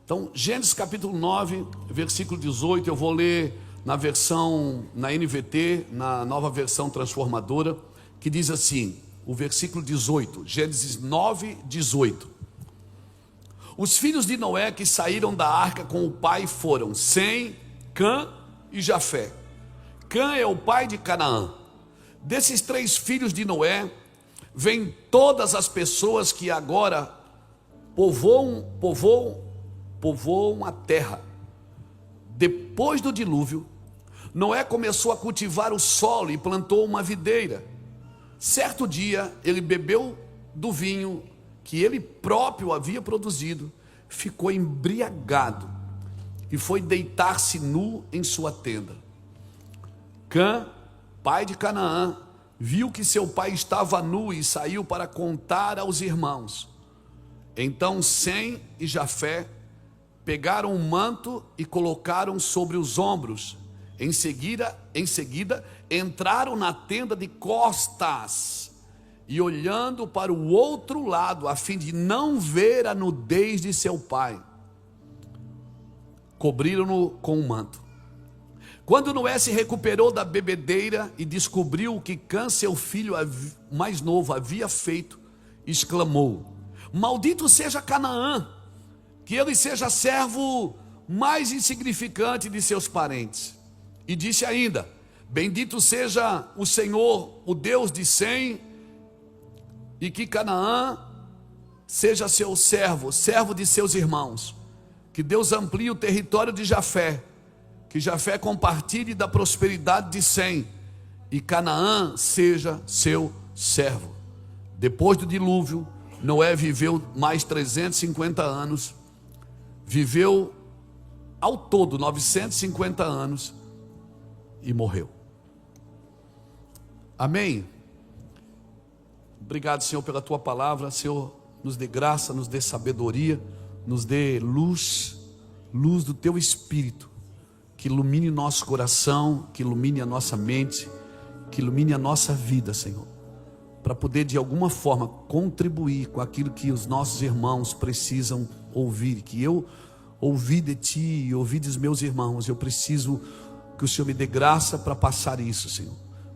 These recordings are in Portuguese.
Então, Gênesis capítulo 9, versículo 18, eu vou ler na versão, na NVT, na nova versão transformadora, que diz assim, o versículo 18, Gênesis 9, 18. Os filhos de Noé que saíram da arca com o pai foram Sem, Cã e Jafé. Cã é o pai de Canaã. Desses 3 filhos de Noé, vêm todas as pessoas que agora povoam a terra. Depois do dilúvio, Noé começou a cultivar o solo e plantou uma videira. Certo dia, ele bebeu do vinho que ele próprio havia produzido, ficou embriagado e foi deitar-se nu em sua tenda. Cã, pai de Canaã, viu que seu pai estava nu e saiu para contar aos irmãos. Então Sem e Jafé pegaram um manto e colocaram sobre os ombros. Em seguida, entraram na tenda de costas e olhando para o outro lado, a fim de não ver a nudez de seu pai, cobriram-no com um manto. Quando Noé se recuperou da bebedeira e descobriu o que Cã, seu filho mais novo, havia feito, exclamou: maldito seja Canaã, que ele seja servo mais insignificante de seus parentes. E disse ainda: bendito seja o Senhor, o Deus de Sem, e que Canaã seja seu servo, servo de seus irmãos. Que Deus amplie o território de Jafé, que Jafé compartilhe da prosperidade de Sem, e Canaã seja seu servo. Depois do dilúvio, Noé viveu mais 350 anos, viveu ao todo 950 anos e morreu. Amém? Obrigado, Senhor, pela tua palavra. Senhor, nos dê graça, nos dê sabedoria, nos dê luz do teu Espírito, que ilumine nosso coração, que ilumine a nossa mente, que ilumine a nossa vida, Senhor, para poder de alguma forma contribuir com aquilo que os nossos irmãos precisam ouvir, que eu ouvi de ti e ouvi dos meus irmãos. Eu preciso que o Senhor me dê graça para passar isso, Senhor,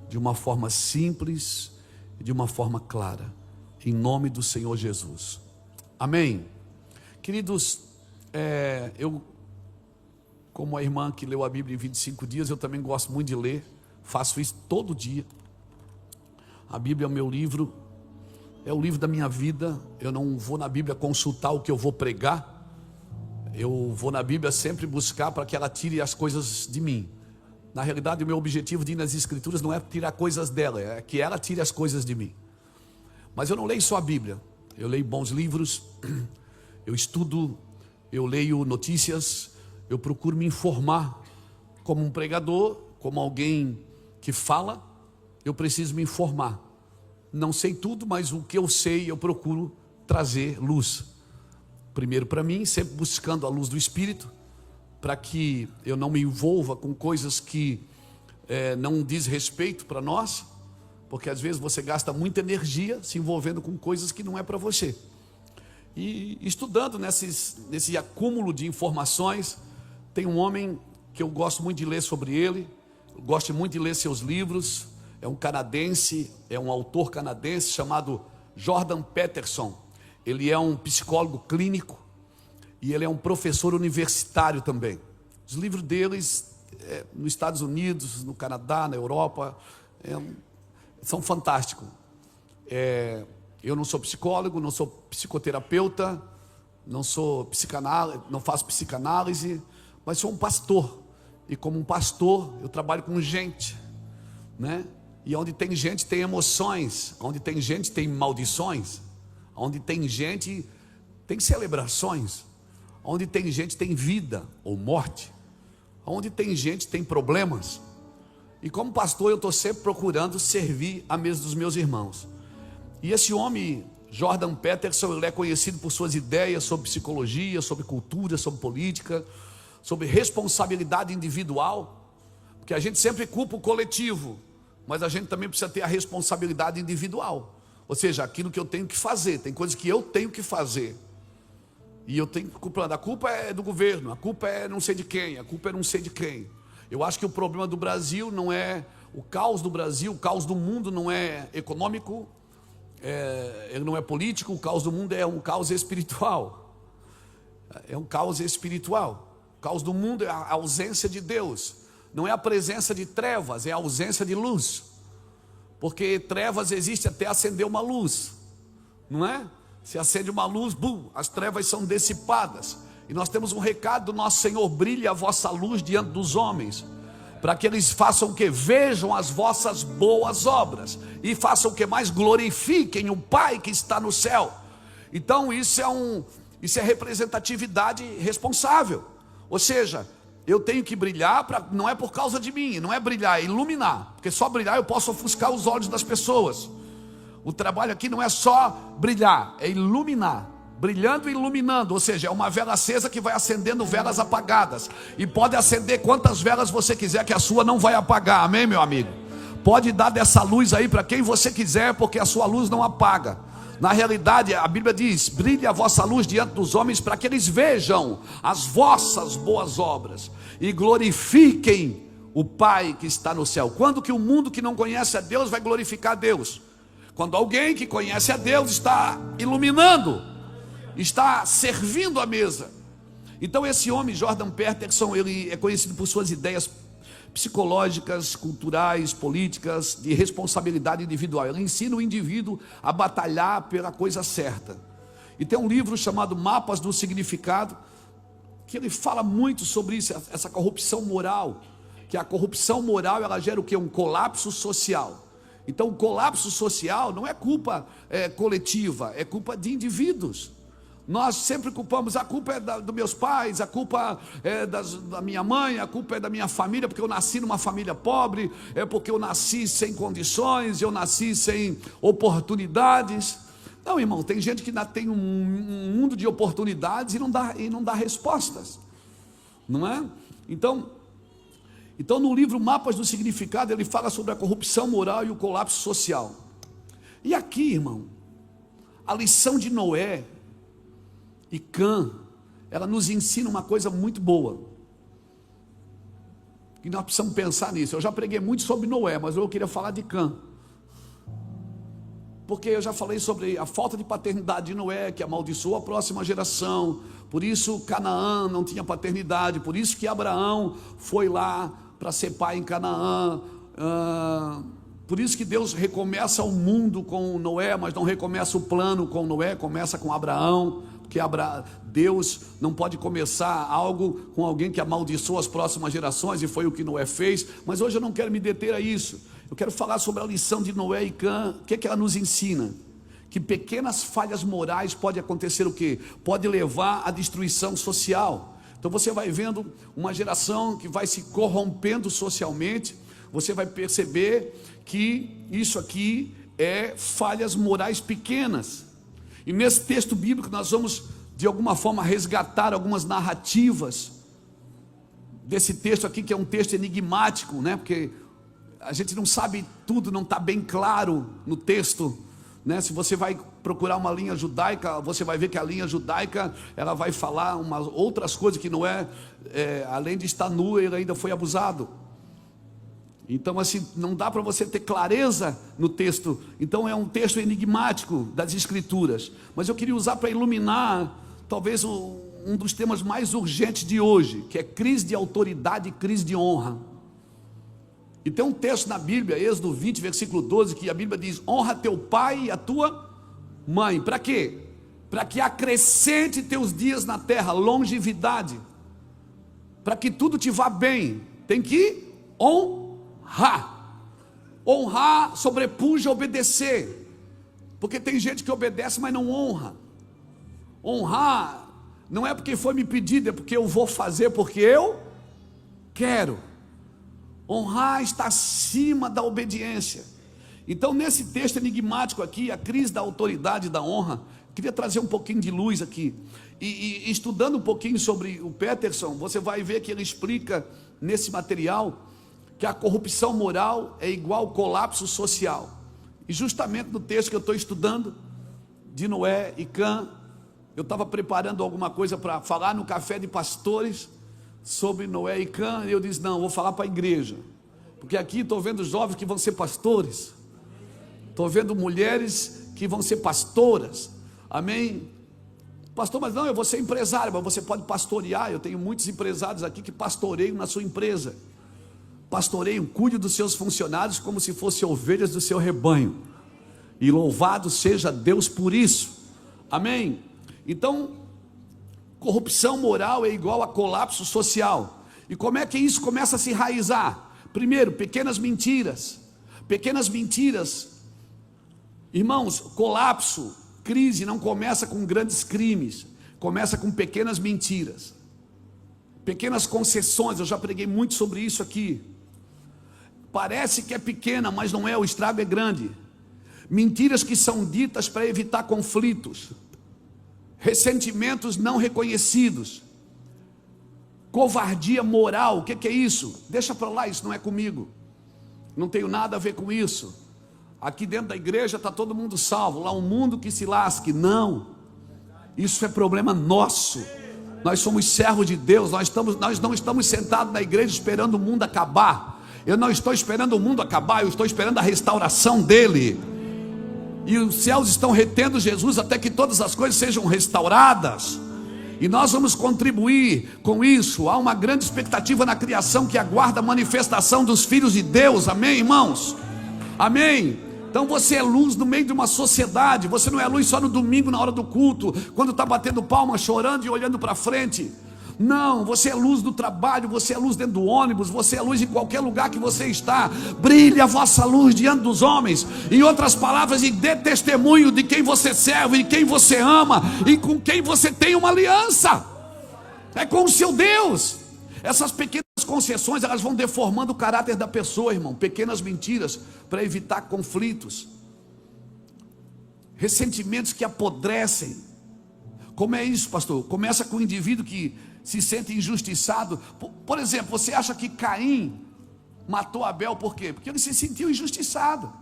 de uma forma simples e de uma forma clara, em nome do Senhor Jesus. Amém. Queridos, eu, como a irmã que leu a Bíblia em 25 dias, eu também gosto muito de ler, faço isso todo dia. A Bíblia é o meu livro, é o livro da minha vida. Eu não vou na Bíblia consultar o que eu vou pregar, eu vou na Bíblia sempre buscar para que ela tire as coisas de mim. Na realidade, o meu objetivo de ir nas Escrituras não é tirar coisas dela, é que ela tire as coisas de mim. Mas eu não leio só a Bíblia, eu leio bons livros, eu estudo, eu leio notícias, eu procuro me informar. Como um pregador, como alguém que fala, eu preciso me informar. Não sei tudo, mas o que eu sei, eu procuro trazer luz. Primeiro para mim, sempre buscando a luz do Espírito, para que eu não me envolva com coisas que não diz respeito para nós, porque às vezes você gasta muita energia se envolvendo com coisas que não é para você. E estudando nesse acúmulo de informações, tem um homem que eu gosto muito de ler sobre ele, eu gosto muito de ler seus livros. É um canadense, é um autor canadense chamado Jordan Peterson. Ele é um psicólogo clínico e ele é um professor universitário também. Os livros deles, nos Estados Unidos, no Canadá, na Europa, são fantásticos. Eu não sou psicólogo, não sou psicoterapeuta, não faço psicanálise, mas sou um pastor. E como um pastor, eu trabalho com gente, né? E onde tem gente tem emoções, onde tem gente tem maldições, onde tem gente tem celebrações, onde tem gente tem vida ou morte, onde tem gente tem problemas. E como pastor eu estou sempre procurando servir a mesa dos meus irmãos. E esse homem, Jordan Peterson, ele é conhecido por suas ideias sobre psicologia, sobre cultura, sobre política, sobre responsabilidade individual, porque a gente sempre culpa o coletivo, mas a gente também precisa ter a responsabilidade individual, ou seja, aquilo que eu tenho que fazer. Tem coisas que eu tenho que fazer, E eu tenho culpando, a culpa é do governo, a culpa é não sei de quem, a culpa é não sei de quem. Eu acho que o problema do Brasil não é o caos do Brasil, o caos do mundo não é econômico, ele não é político, o caos do mundo é um caos espiritual. É um caos espiritual. O caos do mundo é a ausência de Deus, não é a presença de trevas, é a ausência de luz. Porque trevas existe até acender uma luz, não é? Se acende uma luz, as trevas são dissipadas. E nós temos um recado do nosso Senhor: brilhe a vossa luz diante dos homens, para que eles façam o que? Vejam as vossas boas obras, e façam o que mais? Glorifiquem o Pai que está no céu. Então isso é representatividade responsável. Ou seja, eu tenho que brilhar, não é por causa de mim, não é brilhar, é iluminar. Porque só brilhar eu posso ofuscar os olhos das pessoas. O trabalho aqui não é só brilhar, é iluminar, brilhando e iluminando. Ou seja, é uma vela acesa que vai acendendo velas apagadas. E pode acender quantas velas você quiser, que a sua não vai apagar, amém, meu amigo? Pode dar dessa luz aí para quem você quiser, porque a sua luz não apaga. Na realidade, a Bíblia diz: brilhe a vossa luz diante dos homens, para que eles vejam as vossas boas obras e glorifiquem o Pai que está no céu. Quando que o mundo que não conhece a Deus vai glorificar a Deus? Quando alguém que conhece a Deus está iluminando, está servindo a mesa. Então esse homem, Jordan Peterson, ele é conhecido por suas ideias psicológicas, culturais, políticas, de responsabilidade individual. Ele ensina o indivíduo a batalhar pela coisa certa. E tem um livro chamado Mapas do Significado, que ele fala muito sobre isso, essa corrupção moral. Que a corrupção moral, ela gera o quê? Um colapso social. Então o colapso social não é culpa coletiva, é culpa de indivíduos. Nós sempre culpamos, a culpa é dos meus pais, a culpa é da minha mãe, a culpa é da minha família, porque eu nasci numa família pobre, é porque eu nasci sem condições, eu nasci sem oportunidades. Não, irmão, tem gente que ainda tem um mundo de oportunidades e não dá respostas, não é? Então no livro Mapas do Significado, ele fala sobre a corrupção moral e o colapso social. E aqui, irmão, a lição de Noé e Cã, ela nos ensina uma coisa muito boa, e nós precisamos pensar nisso. Eu já preguei muito sobre Noé, mas eu queria falar de Cã, porque eu já falei sobre a falta de paternidade de Noé, que amaldiçoou a próxima geração. Por isso Canaã não tinha paternidade, por isso que Abraão foi lá para ser pai em Canaã. Por isso que Deus recomeça o mundo com Noé, mas não recomeça o plano com Noé, começa com Abraão. Porque Deus não pode começar algo com alguém que amaldiçoa as próximas gerações, e foi o que Noé fez. Mas hoje eu não quero me deter a isso. Eu quero falar sobre a lição de Noé e Cã. O que é que ela nos ensina? Que pequenas falhas morais podem acontecer o quê? Pode levar à destruição social. Então você vai vendo uma geração que vai se corrompendo socialmente. Você vai perceber que isso aqui é falhas morais pequenas. E nesse texto bíblico nós vamos, de alguma forma, resgatar algumas narrativas desse texto aqui, que é um texto enigmático, né? Porque a gente não sabe tudo, não está bem claro no texto, né? Se você vai procurar uma linha judaica, você vai ver que a linha judaica, ela vai falar outras coisas, que Noé, além de estar nu, ele ainda foi abusado. Então assim, não dá para você ter clareza no texto. Então é um texto enigmático das Escrituras. Mas eu queria usar para iluminar talvez um dos temas mais urgentes de hoje, que é crise de autoridade e crise de honra. E tem um texto na Bíblia, Êxodo 20, versículo 12, que a Bíblia diz: honra teu pai e a tua mãe. Para quê? Para que acrescente teus dias na terra, longevidade, para que tudo te vá bem. Tem que honrar. Honrar sobrepuja obedecer, porque tem gente que obedece, mas não honra. Honrar não é porque foi me pedido, é porque eu vou fazer, porque eu quero. Honrar está acima da obediência. Então nesse texto enigmático aqui, a crise da autoridade e da honra, queria trazer um pouquinho de luz aqui, e estudando um pouquinho sobre o Peterson, você vai ver que ele explica nesse material que a corrupção moral é igual ao colapso social. E justamente no texto que eu estou estudando, de Noé e Cã, eu estava preparando alguma coisa para falar no café de pastores sobre Noé e Cã, e eu disse, não, vou falar para a igreja, porque aqui estou vendo jovens que vão ser pastores, estou vendo mulheres que vão ser pastoras, amém? Pastor, mas não, eu vou ser empresário, mas você pode pastorear. Eu tenho muitos empresários aqui que pastoreiam na sua empresa, pastoreiam, cuide dos seus funcionários como se fossem ovelhas do seu rebanho, e louvado seja Deus por isso, amém? Então, corrupção moral é igual a colapso social. E como é que isso começa a se enraizar? Primeiro, pequenas mentiras, irmãos, colapso, crise não começa com grandes crimes, começa com pequenas mentiras, pequenas concessões. Eu já preguei muito sobre isso aqui. Parece que é pequena, mas não é, o estrago é grande. Mentiras que são ditas para evitar conflitos, ressentimentos não reconhecidos, covardia moral. O que é isso? Deixa para lá, isso não é comigo, não tenho nada a ver com isso. Aqui dentro da igreja está todo mundo salvo, lá um mundo que se lasque. Não, isso é problema nosso. Nós somos servos de Deus, nós não estamos sentados na igreja esperando o mundo acabar. Eu não estou esperando o mundo acabar, eu estou esperando a restauração dele. E os céus estão retendo Jesus até que todas as coisas sejam restauradas. E nós vamos contribuir com isso. Há uma grande expectativa na criação que aguarda a manifestação dos filhos de Deus. Amém, irmãos? Amém? Então você é luz no meio de uma sociedade. Você não é luz só no domingo na hora do culto, quando está batendo palma, chorando e olhando para frente. Não, você é luz do trabalho, você é luz dentro do ônibus, você é luz em qualquer lugar que você está. Brilhe a vossa luz diante dos homens. Em outras palavras, e dê testemunho de quem você serve, de quem você ama e com quem você tem uma aliança. É com o seu Deus. Essas pequenas concessões, elas vão deformando o caráter da pessoa, irmão. Pequenas mentiras para evitar conflitos, ressentimentos que apodrecem. Como é isso, pastor? Começa com o indivíduo que se sente injustiçado. Por exemplo, você acha que Caim matou Abel por quê? Porque ele se sentiu injustiçado.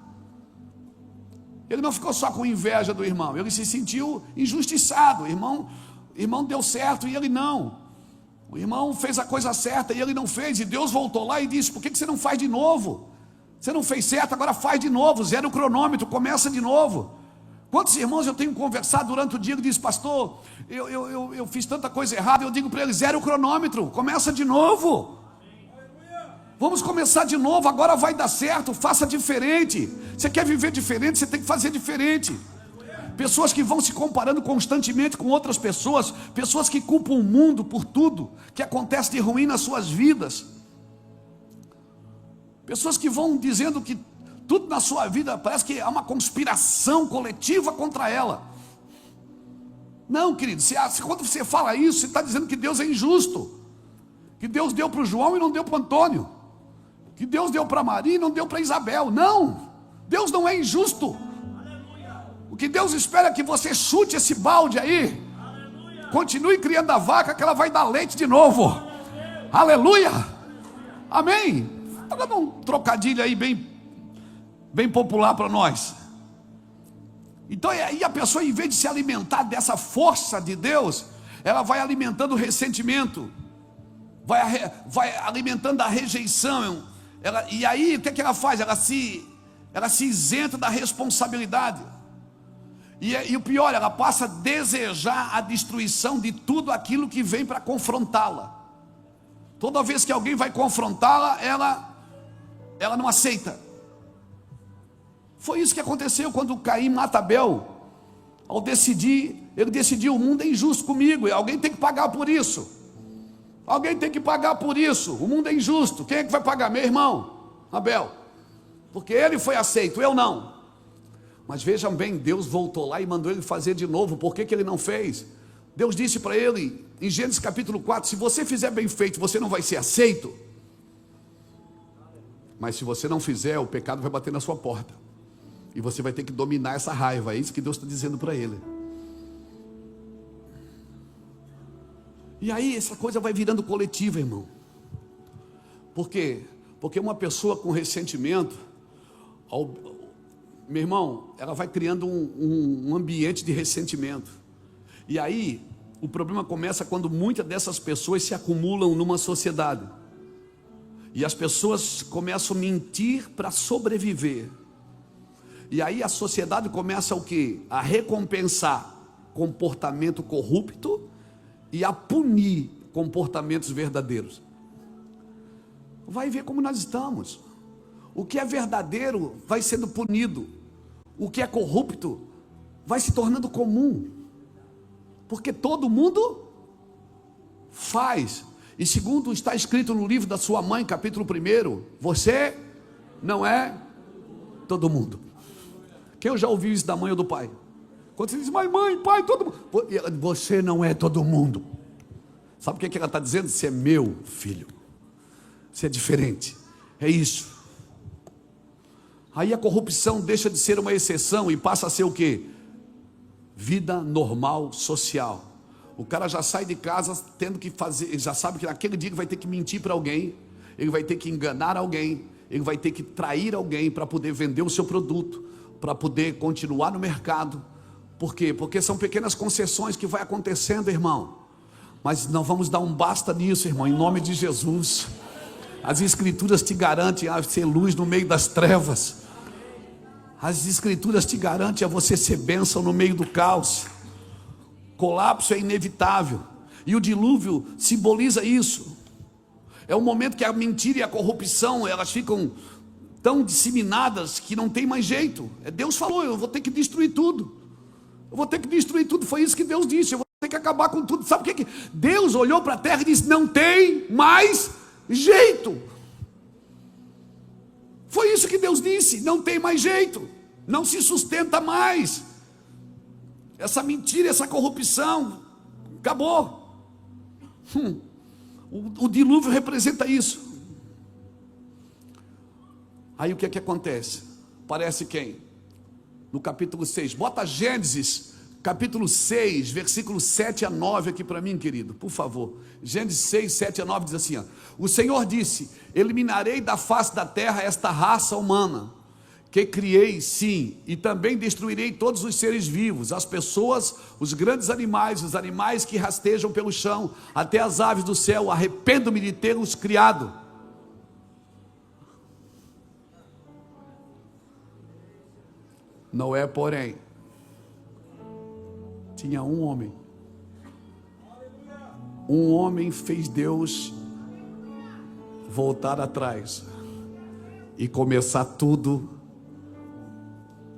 Ele não ficou só com inveja do irmão, ele se sentiu injustiçado. O irmão deu certo e ele não. O irmão fez a coisa certa e ele não fez, e Deus voltou lá e disse, por que você não faz de novo? Você não fez certo, agora faz de novo, zera o cronômetro, começa de novo. Quantos irmãos eu tenho conversado durante o dia que diz, pastor, eu fiz tanta coisa errada, eu digo para eles, zera o cronômetro, começa de novo. Vamos começar de novo, agora vai dar certo, faça diferente. Você quer viver diferente, você tem que fazer diferente. Pessoas que vão se comparando constantemente com outras pessoas, pessoas que culpam o mundo por tudo que acontece de ruim nas suas vidas, pessoas que vão dizendo que tudo na sua vida parece que há uma conspiração coletiva contra ela. Não, querido, quando você fala isso, você está dizendo que Deus é injusto, que Deus deu para o João e não deu para o Antônio, que Deus deu para Maria e não deu para Isabel. Não, Deus não é injusto. O que Deus espera é que você chute esse balde aí, continue criando a vaca, que ela vai dar leite de novo. Aleluia, amém. Estou dando um trocadilho aí bem popular para nós. Então aí a pessoa, em vez de se alimentar dessa força de Deus, ela vai alimentando o ressentimento, vai alimentando a rejeição. E aí o que ela faz? Ela se isenta da responsabilidade. E o pior, ela passa a desejar a destruição de tudo aquilo que vem para confrontá-la. Toda vez que alguém vai confrontá-la, ela não aceita. Foi isso que aconteceu quando Caim mata Abel. Ele decidiu, o mundo é injusto comigo, e alguém tem que pagar por isso. Alguém tem que pagar por isso. O mundo é injusto. Quem é que vai pagar? Meu irmão Abel, porque ele foi aceito, eu não. Mas vejam bem, Deus voltou lá e mandou ele fazer de novo. Por que ele não fez? Deus disse para ele em Gênesis capítulo 4, se você fizer bem feito, você não vai ser aceito, mas se você não fizer, o pecado vai bater na sua porta, e você vai ter que dominar essa raiva. É isso que Deus está dizendo para ele. E aí essa coisa vai virando coletiva, irmão. Por quê? Porque uma pessoa com ressentimento, meu irmão, ela vai criando um ambiente de ressentimento. E aí, o problema começa quando muitas dessas pessoas se acumulam numa sociedade. E as pessoas começam a mentir para sobreviver. E aí a sociedade começa o quê? A recompensar comportamento corrupto e a punir comportamentos verdadeiros. Vai ver como nós estamos. O que é verdadeiro vai sendo punido. O que é corrupto vai se tornando comum. Porque todo mundo faz. E segundo está escrito no livro da sua mãe, capítulo 1, você não é todo mundo. Quem já ouviu isso da mãe ou do pai? Quando você diz, mãe, pai, todo mundo. Você não é todo mundo. Sabe o que ela está dizendo? Você é meu filho. Você é diferente. É isso. Aí a corrupção deixa de ser uma exceção e passa a ser o quê? Vida normal, social. O cara já sai de casa tendo que fazer, ele já sabe que naquele dia ele vai ter que mentir para alguém, ele vai ter que enganar alguém, ele vai ter que trair alguém para poder vender o seu produto, para poder continuar no mercado. Por quê? Porque são pequenas concessões que vai acontecendo, irmão. Mas não vamos dar um basta nisso, irmão, em nome de Jesus. As escrituras te garantem a ser luz no meio das trevas. As escrituras te garantem a você ser bênção no meio do caos. Colapso é inevitável. E o dilúvio simboliza isso. É o momento que a mentira e a corrupção, elas ficam tão disseminadas que não tem mais jeito. Deus falou, eu vou ter que destruir tudo. Eu vou ter que destruir tudo. Foi isso que Deus disse, eu vou ter que acabar com tudo. Sabe o que? Deus olhou para a terra e disse, não tem mais jeito. Foi isso que Deus disse, não tem mais jeito, não se sustenta mais, essa mentira, essa corrupção, acabou. O dilúvio representa isso. Aí o que é que acontece? Parece quem? No capítulo 6, bota Gênesis, capítulo 6, versículo 7 a 9 aqui para mim, querido, por favor. Gênesis 6, 7 a 9 diz assim, ó, o Senhor disse, eliminarei da face da terra esta raça humana, que criei, sim, e também destruirei todos os seres vivos, as pessoas, os grandes animais, os animais que rastejam pelo chão, até as aves do céu, arrependo-me de tê-los criado. Noé, porém, tinha um homem. Um homem fez Deus voltar atrás e começar tudo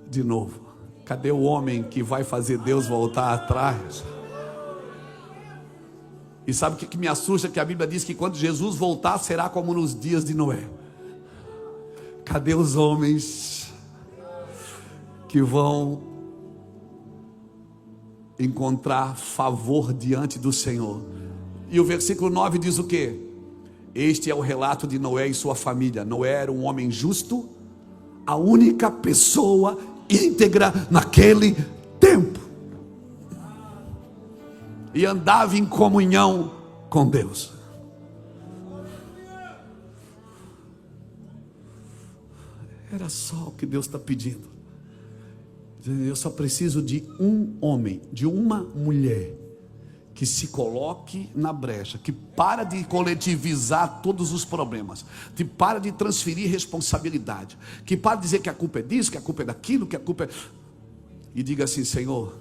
de novo. Cadê o homem que vai fazer Deus voltar atrás? E sabe o que me assusta? Que a Bíblia diz que quando Jesus voltar será como nos dias de Noé. Cadê os homens que vão encontrar favor diante do Senhor? E o versículo 9 diz o quê? Este é o relato de Noé e sua família. Noé era um homem justo, a única pessoa íntegra naquele tempo, e andava em comunhão com Deus. Era só o que Deus está pedindo. Eu só preciso de um homem, de uma mulher que se coloque na brecha, que para de coletivizar todos os problemas, que para de transferir responsabilidade, que para de dizer que a culpa é disso, que a culpa é daquilo, que a culpa é... E diga assim, Senhor,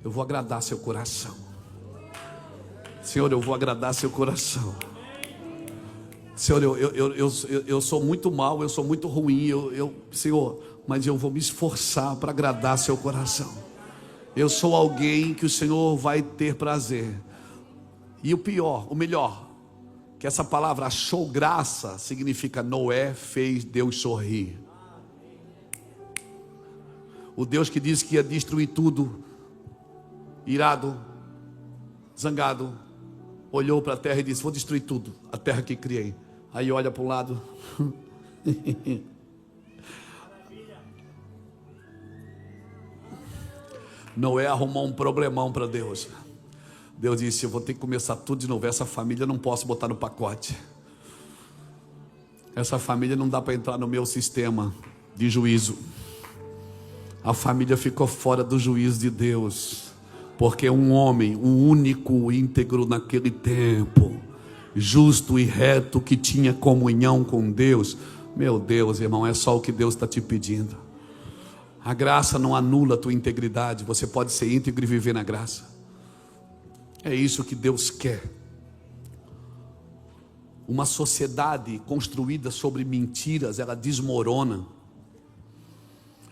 eu vou agradar seu coração. Senhor, eu vou agradar seu coração. Senhor, eu sou muito mal, eu sou muito ruim, Senhor, mas eu vou me esforçar para agradar seu coração. Eu sou alguém que o Senhor vai ter prazer. E o pior, o melhor, que essa palavra achou graça, significa Noé fez Deus sorrir. O Deus que disse que ia destruir tudo, irado, zangado, olhou para a terra e disse, vou destruir tudo, a terra que criei. Aí olha para o lado. Noé arrumou um problemão para Deus. Deus disse, eu vou ter que começar tudo de novo. Essa família não posso botar no pacote. Essa família não dá para entrar no meu sistema de juízo. A família ficou fora do juízo de Deus. Porque um homem, um único íntegro naquele tempo, justo e reto, que tinha comunhão com Deus. Meu Deus, irmão, é só o que Deus está te pedindo. A graça não anula a tua integridade. Você pode ser íntegro e viver na graça. É isso que Deus quer. Uma sociedade construída sobre mentiras, ela desmorona.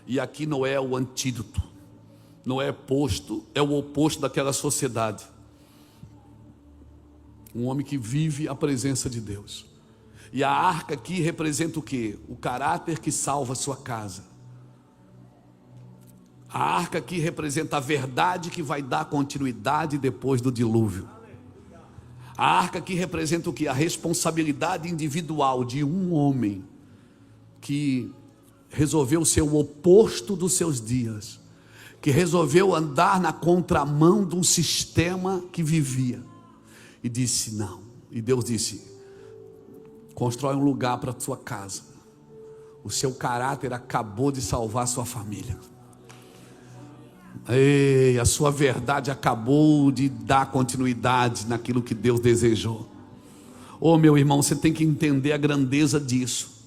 E aqui Noé é o antídoto. Noé é o oposto daquela sociedade. Um homem que vive a presença de Deus. E a arca aqui representa o quê? O caráter que salva a sua casa. A arca aqui representa a verdade que vai dar continuidade depois do dilúvio. A arca aqui representa o quê? A responsabilidade individual de um homem que resolveu ser o oposto dos seus dias, que resolveu andar na contramão de um sistema que vivia, e disse não. E Deus disse: constrói um lugar para a sua casa. O seu caráter acabou de salvar a sua família. Ei, a sua verdade acabou de dar continuidade naquilo que Deus desejou. Oh, meu irmão, você tem que entender a grandeza disso.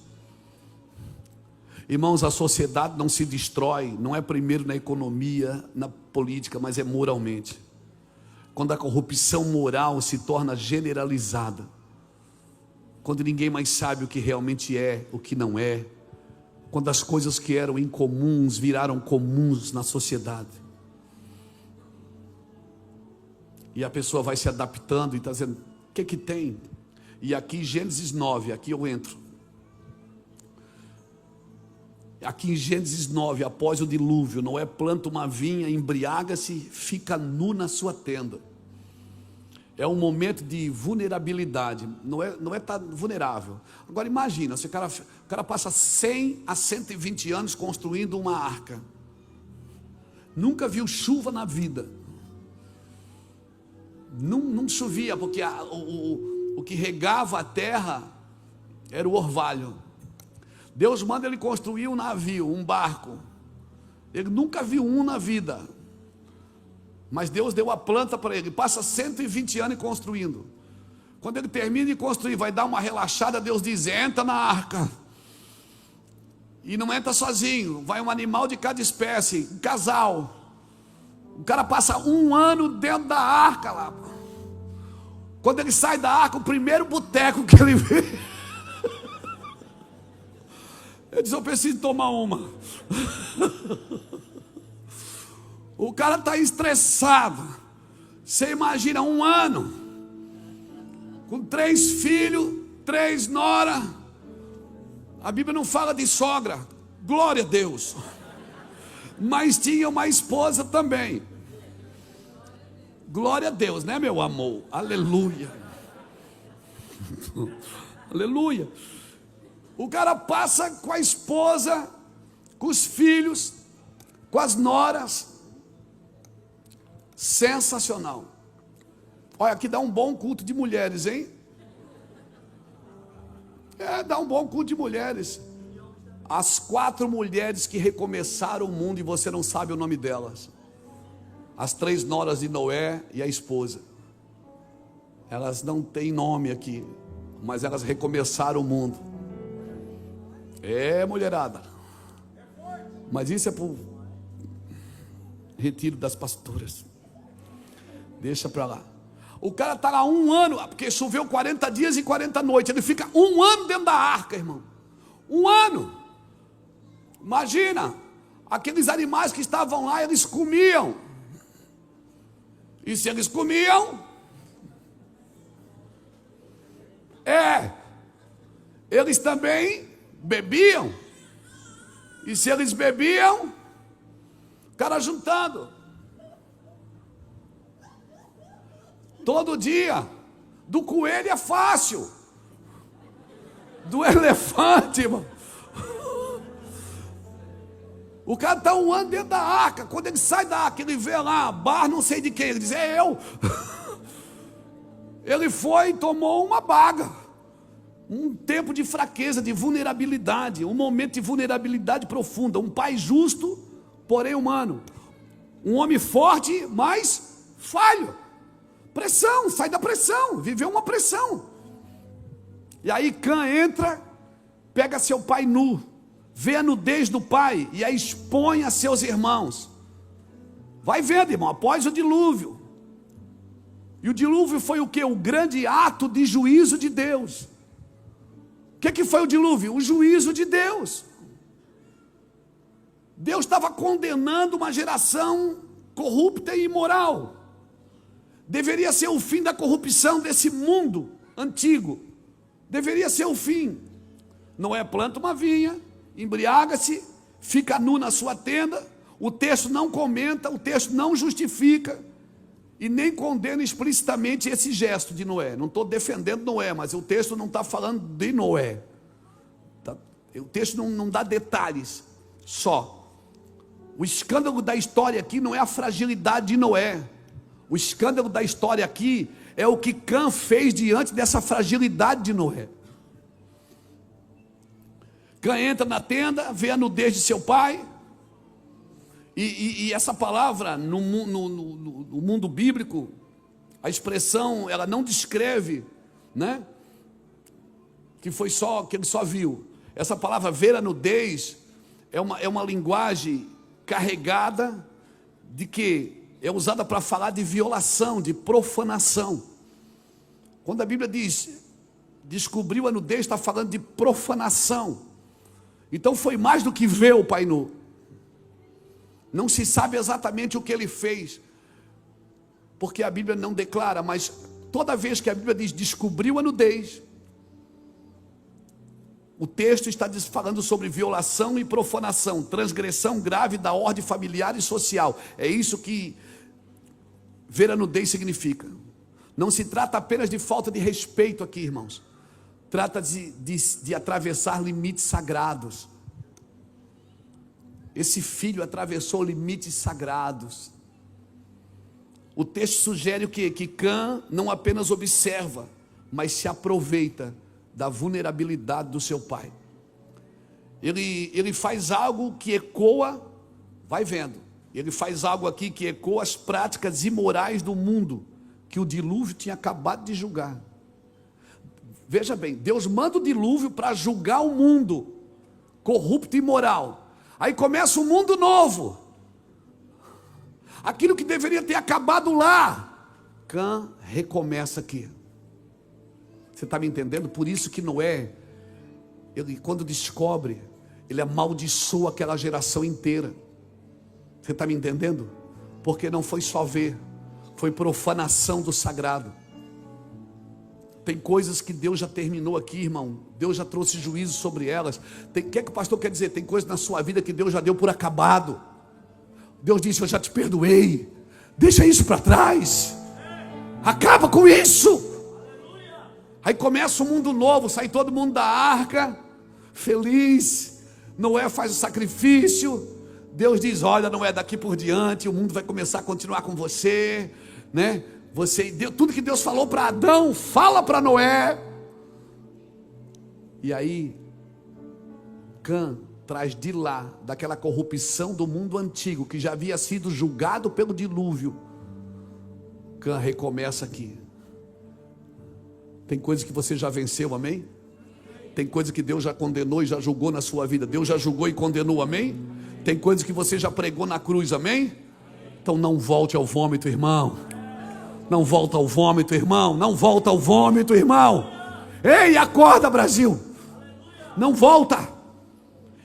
Irmãos, a sociedade não se destrói, não é primeiro na economia, na política, mas é moralmente. Quando a corrupção moral se torna generalizada, quando ninguém mais sabe o que realmente é, o que não é, quando as coisas que eram incomuns viraram comuns na sociedade, e a pessoa vai se adaptando e está dizendo: o que tem? E aqui Gênesis 9, aqui eu entro. Aqui em Gênesis 9, após o dilúvio, Noé planta uma vinha, embriaga-se, fica nu na sua tenda. É um momento de vulnerabilidade. Noé está vulnerável. Agora imagina, o cara passa 100 a 120 anos construindo uma arca. Nunca viu chuva na vida. Não chovia, porque o que regava a terra era o orvalho. Deus manda ele construir um navio, um barco. Ele nunca viu um na vida, mas Deus deu a planta para ele. Passa 120 anos construindo. Quando ele termina de construir, vai dar uma relaxada, Deus diz: entra na arca. E não entra sozinho, vai um animal de cada espécie, um casal. O cara passa 1 ano dentro da arca lá. Quando ele sai da arca, o primeiro boteco que ele vê, ele diz: eu preciso tomar uma. O cara está estressado. Você imagina 1 ano, com 3 filhos, 3 noras. A Bíblia não fala de sogra, glória a Deus. Mas tinha uma esposa também. Glória a Deus, né, meu amor? Aleluia. Aleluia. O cara passa com a esposa, com os filhos, com as noras. Sensacional. Olha, aqui dá um bom culto de mulheres, hein? Dá um bom culto de mulheres. As 4 mulheres que recomeçaram o mundo e você não sabe o nome delas. As 3 noras de Noé e a esposa. Elas não têm nome aqui, mas elas recomeçaram o mundo. Mulherada. Mas isso é para o retiro das pastoras. Deixa para lá. O cara está lá 1 ano, porque choveu 40 dias e 40 noites. Ele fica 1 ano dentro da arca, irmão. 1 ano. Imagina, aqueles animais que estavam lá, eles comiam. E se eles comiam, eles também bebiam. E se eles bebiam, o cara juntando. Todo dia. Do coelho é fácil. Do elefante, irmão. O cara está 1 ano dentro da arca. Quando ele sai da arca, ele vê lá, bar não sei de quem. Ele diz: é eu. Ele foi e tomou uma baga. Um tempo de fraqueza, de vulnerabilidade. Um momento de vulnerabilidade profunda. Um pai justo, porém humano. Um homem forte, mas falho. Pressão, sai da pressão, viveu uma pressão. E aí Cã entra, pega seu pai nu, vê a nudez do pai e a expõe a seus irmãos. Vai vendo, irmão, após o dilúvio. E o dilúvio foi o quê? O grande ato de juízo de Deus. O que foi o dilúvio? O juízo de Deus. Deus estava condenando uma geração corrupta e imoral. Deveria ser o fim da corrupção desse mundo antigo. Deveria ser o fim. Noé planta uma vinha, embriaga-se, fica nu na sua tenda. O texto não comenta, o texto não justifica e nem condena explicitamente esse gesto de Noé. Não estou defendendo Noé, mas o texto não está falando de Noé. O texto não dá detalhes só. O escândalo da história aqui não é a fragilidade de Noé. O escândalo da história aqui é o que Cã fez diante dessa fragilidade de Noé. Cã entra na tenda, vê a nudez de seu pai. E essa palavra, no mundo bíblico, a expressão, ela não descreve, né? Que ele só viu. Essa palavra ver a nudez é uma linguagem carregada de que é usada para falar de violação, de profanação. Quando a Bíblia diz descobriu a nudez, está falando de profanação. Então foi mais do que ver o pai nu. Não se sabe exatamente o que ele fez, porque a Bíblia não declara, mas toda vez que a Bíblia diz descobriu a nudez, o texto está falando sobre violação e profanação, transgressão grave da ordem familiar e social. É isso que ver a nudez significa. Não se trata apenas de falta de respeito aqui, irmãos. Trata de atravessar limites sagrados. Esse filho atravessou limites sagrados. O texto sugere o quê? Que Cã não apenas observa, mas se aproveita da vulnerabilidade do seu pai. Ele faz algo que ecoa, vai vendo, ele faz algo aqui que ecoa as práticas imorais do mundo, que o dilúvio tinha acabado de julgar. Veja bem, Deus manda o dilúvio para julgar o mundo corrupto e imoral. Aí começa um mundo novo. Aquilo que deveria ter acabado lá, Cã recomeça aqui. Você está me entendendo? Por isso que Noé, ele, quando descobre, ele amaldiçoa aquela geração inteira. Você está me entendendo? Porque não foi só ver, foi profanação do sagrado. Tem coisas que Deus já terminou aqui, irmão. Deus já trouxe juízo sobre elas. O que é que o pastor quer dizer? Tem coisas na sua vida que Deus já deu por acabado. Deus disse: eu já te perdoei. Deixa isso para trás. Acaba com isso. Aí começa um mundo novo. Sai todo mundo da arca, feliz. Noé faz o sacrifício. Deus diz: olha, Noé, daqui por diante o mundo vai começar a continuar com você, né? Tudo que Deus falou para Adão, fala para Noé. E aí Cã traz de lá, daquela corrupção do mundo antigo, que já havia sido julgado pelo dilúvio. Cã recomeça aqui. Tem coisas que você já venceu, amém? Tem coisas que Deus já condenou e já julgou na sua vida. Deus já julgou e condenou, amém? Tem coisas que você já pregou na cruz, amém? Então não volte ao vômito, irmão. Não volta ao vômito, irmão. Não volta ao vômito, irmão. Ei, acorda, Brasil. Não volta.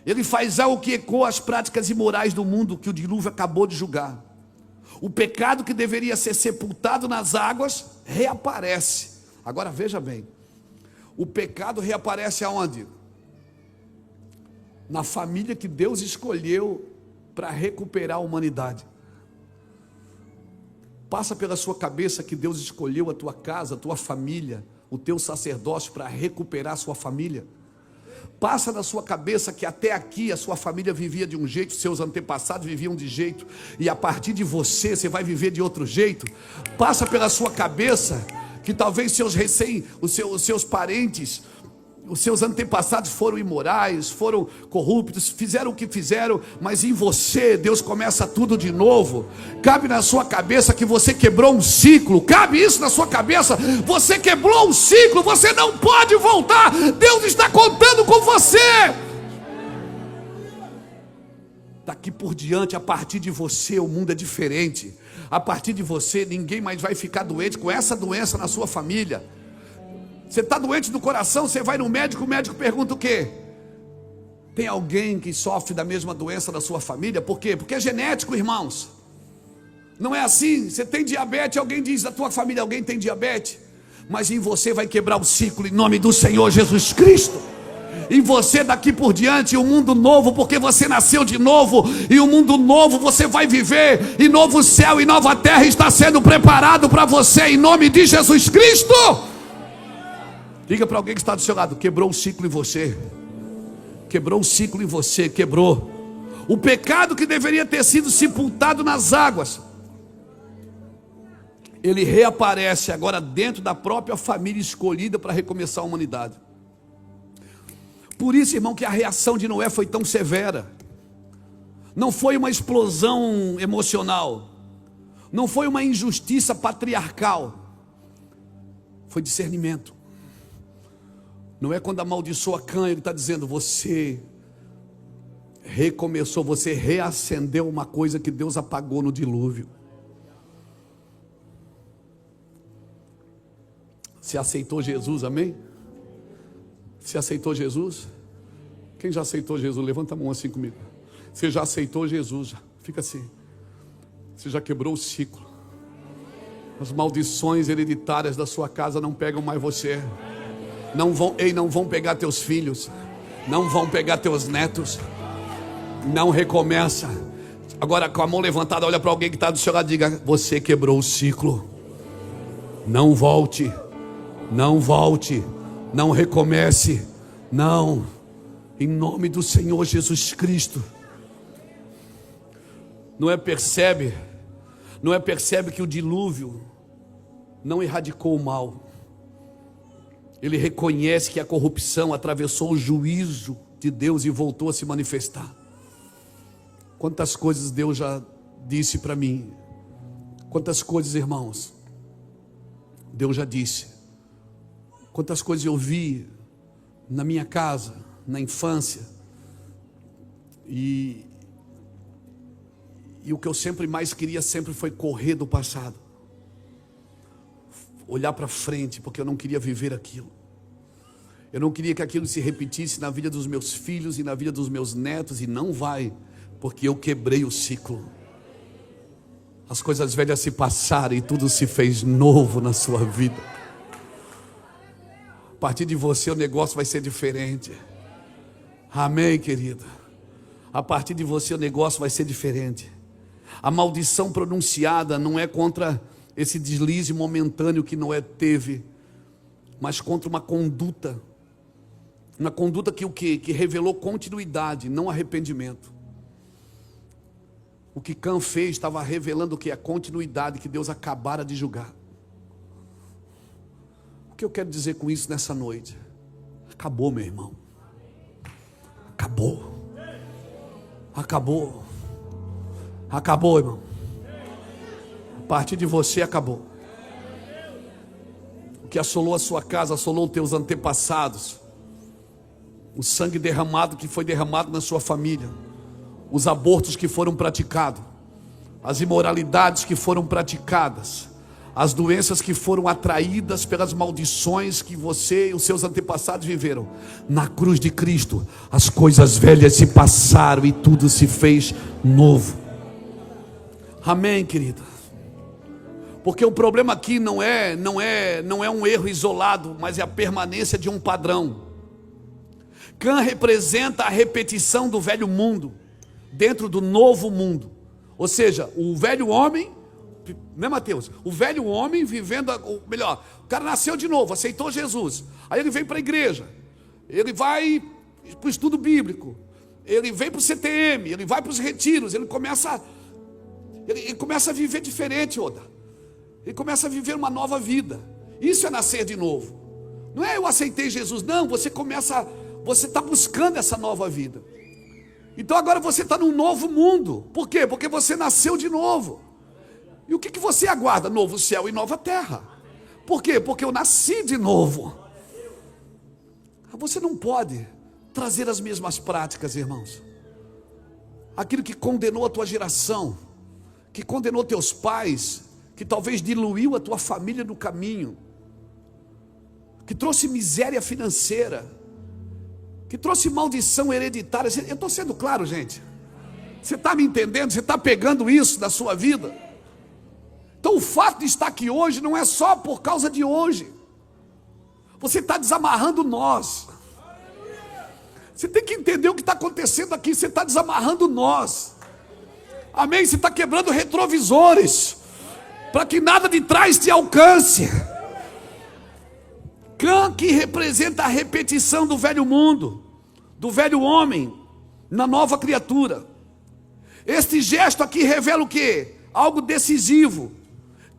Ele faz algo que ecoa as práticas imorais do mundo que o dilúvio acabou de julgar. O pecado que deveria ser sepultado nas águas reaparece. Agora veja bem, o pecado reaparece aonde? Na família que Deus escolheu para recuperar a humanidade. Passa pela sua cabeça que Deus escolheu a tua casa, a tua família, o teu sacerdócio para recuperar a sua família. Passa na sua cabeça que até aqui a sua família vivia de um jeito, seus antepassados viviam de jeito, e a partir de você vai viver de outro jeito. Passa pela sua cabeça que talvez os seus parentes Os seus antepassados foram imorais, foram corruptos, fizeram o que fizeram, mas em você Deus começa tudo de novo. Cabe na sua cabeça que você quebrou um ciclo. Cabe isso na sua cabeça. Você quebrou um ciclo, você não pode voltar. Deus está contando com você. Daqui por diante, a partir de você, o mundo é diferente. A partir de você, ninguém mais vai ficar doente com essa doença na sua família. Você está doente do coração, você vai no médico, o médico pergunta o quê? Tem alguém que sofre da mesma doença da sua família? Por quê? Porque é genético, irmãos. Não é assim. Você tem diabetes, alguém diz da tua família, alguém tem diabetes. Mas em você vai quebrar o ciclo em nome do Senhor Jesus Cristo. Em você daqui por diante um mundo novo, porque você nasceu de novo. E o mundo novo você vai viver. E novo céu e nova terra está sendo preparado para você em nome de Jesus Cristo. Diga para alguém que está do seu lado: quebrou o ciclo em você. Quebrou o ciclo em você, quebrou. O pecado que deveria ter sido sepultado nas águas, ele reaparece agora dentro da própria família escolhida para recomeçar a humanidade. Por isso, irmão, que a reação de Noé foi tão severa. Não foi uma explosão emocional, não foi uma injustiça patriarcal, foi discernimento. Não é quando amaldiçoa Cã, ele está dizendo: você recomeçou, você reacendeu uma coisa que Deus apagou no dilúvio. Você aceitou Jesus, amém? Você aceitou Jesus? Quem já aceitou Jesus? Levanta a mão assim comigo. Você já aceitou Jesus? Fica assim. Você já quebrou o ciclo. As maldições hereditárias da sua casa não pegam mais você. Não vão pegar teus filhos, não vão pegar teus netos. Não recomeça. Agora com a mão levantada, olha para alguém que está do seu lado e diga: você quebrou o ciclo. Não volte, não volte, não recomece, não, em nome do Senhor Jesus Cristo. Noé percebe que o dilúvio não erradicou o mal. Ele reconhece que a corrupção atravessou o juízo de Deus e voltou a se manifestar. Quantas coisas Deus já disse para mim. Quantas coisas, irmãos, Deus já disse. Quantas coisas eu vi na minha casa, na infância. E o que eu sempre mais queria sempre foi correr do passado. Olhar para frente, porque eu não queria viver aquilo. Eu não queria que aquilo se repetisse na vida dos meus filhos e na vida dos meus netos. E não vai, porque eu quebrei o ciclo. As coisas velhas se passaram e tudo se fez novo na sua vida. A partir de você o negócio vai ser diferente. Amém, querida? A partir de você o negócio vai ser diferente. A maldição pronunciada não é contra esse deslize momentâneo que Noé teve, mas contra uma conduta que revelou continuidade, não arrependimento. O que Cã fez estava revelando o que? A continuidade que Deus acabara de julgar. O que eu quero dizer com isso nessa noite? Acabou, meu irmão. Acabou. Acabou. Acabou, irmão. A partir de você acabou. O que assolou a sua casa, assolou os teus antepassados. O sangue derramado que foi derramado na sua família. Os abortos que foram praticados. As imoralidades que foram praticadas. As doenças que foram atraídas pelas maldições que você e os seus antepassados viveram. Na cruz de Cristo, as coisas velhas se passaram e tudo se fez novo. Amém, querida? Porque o problema aqui não é um erro isolado, mas é a permanência de um padrão. Cã representa a repetição do velho mundo dentro do novo mundo. Ou seja, o velho homem, né, Mateus? O velho homem vivendo, o cara nasceu de novo, aceitou Jesus. Aí ele vem para a igreja, ele vai para o estudo bíblico, ele vem para o CTM, ele vai para os retiros, ele começa a viver diferente, Oda. Ele começa a viver uma nova vida. Isso é nascer de novo. Não é eu aceitei Jesus, não, você está buscando essa nova vida. Então agora você está num novo mundo. Por quê? Porque você nasceu de novo. E o que você aguarda? Novo céu e nova terra. Por quê? Porque eu nasci de novo. Você não pode trazer as mesmas práticas, irmãos. Aquilo que condenou a tua geração, que condenou teus pais, que talvez diluiu a tua família no caminho, que trouxe miséria financeira, que trouxe maldição hereditária. Eu estou sendo claro, gente? Você está me entendendo? Você está pegando isso da sua vida? Então o fato de estar aqui hoje não é só por causa de hoje. Você está desamarrando nós. Você tem que entender o que está acontecendo aqui. Você está desamarrando nós. Amém? Você está quebrando retrovisores, para que nada de trás te alcance. Cã, que representa a repetição do velho mundo, do velho homem, na nova criatura. Este gesto aqui revela o quê? Algo decisivo.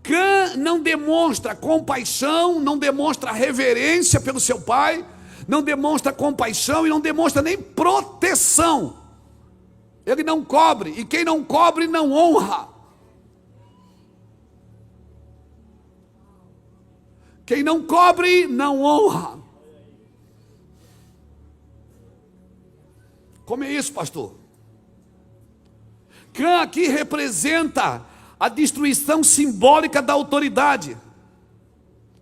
Cã não demonstra compaixão, não demonstra reverência pelo seu pai, não demonstra compaixão e não demonstra nem proteção. Ele não cobre, e quem não cobre não honra. Quem não cobre não honra. Como é isso, pastor? Cã aqui representa a destruição simbólica da autoridade,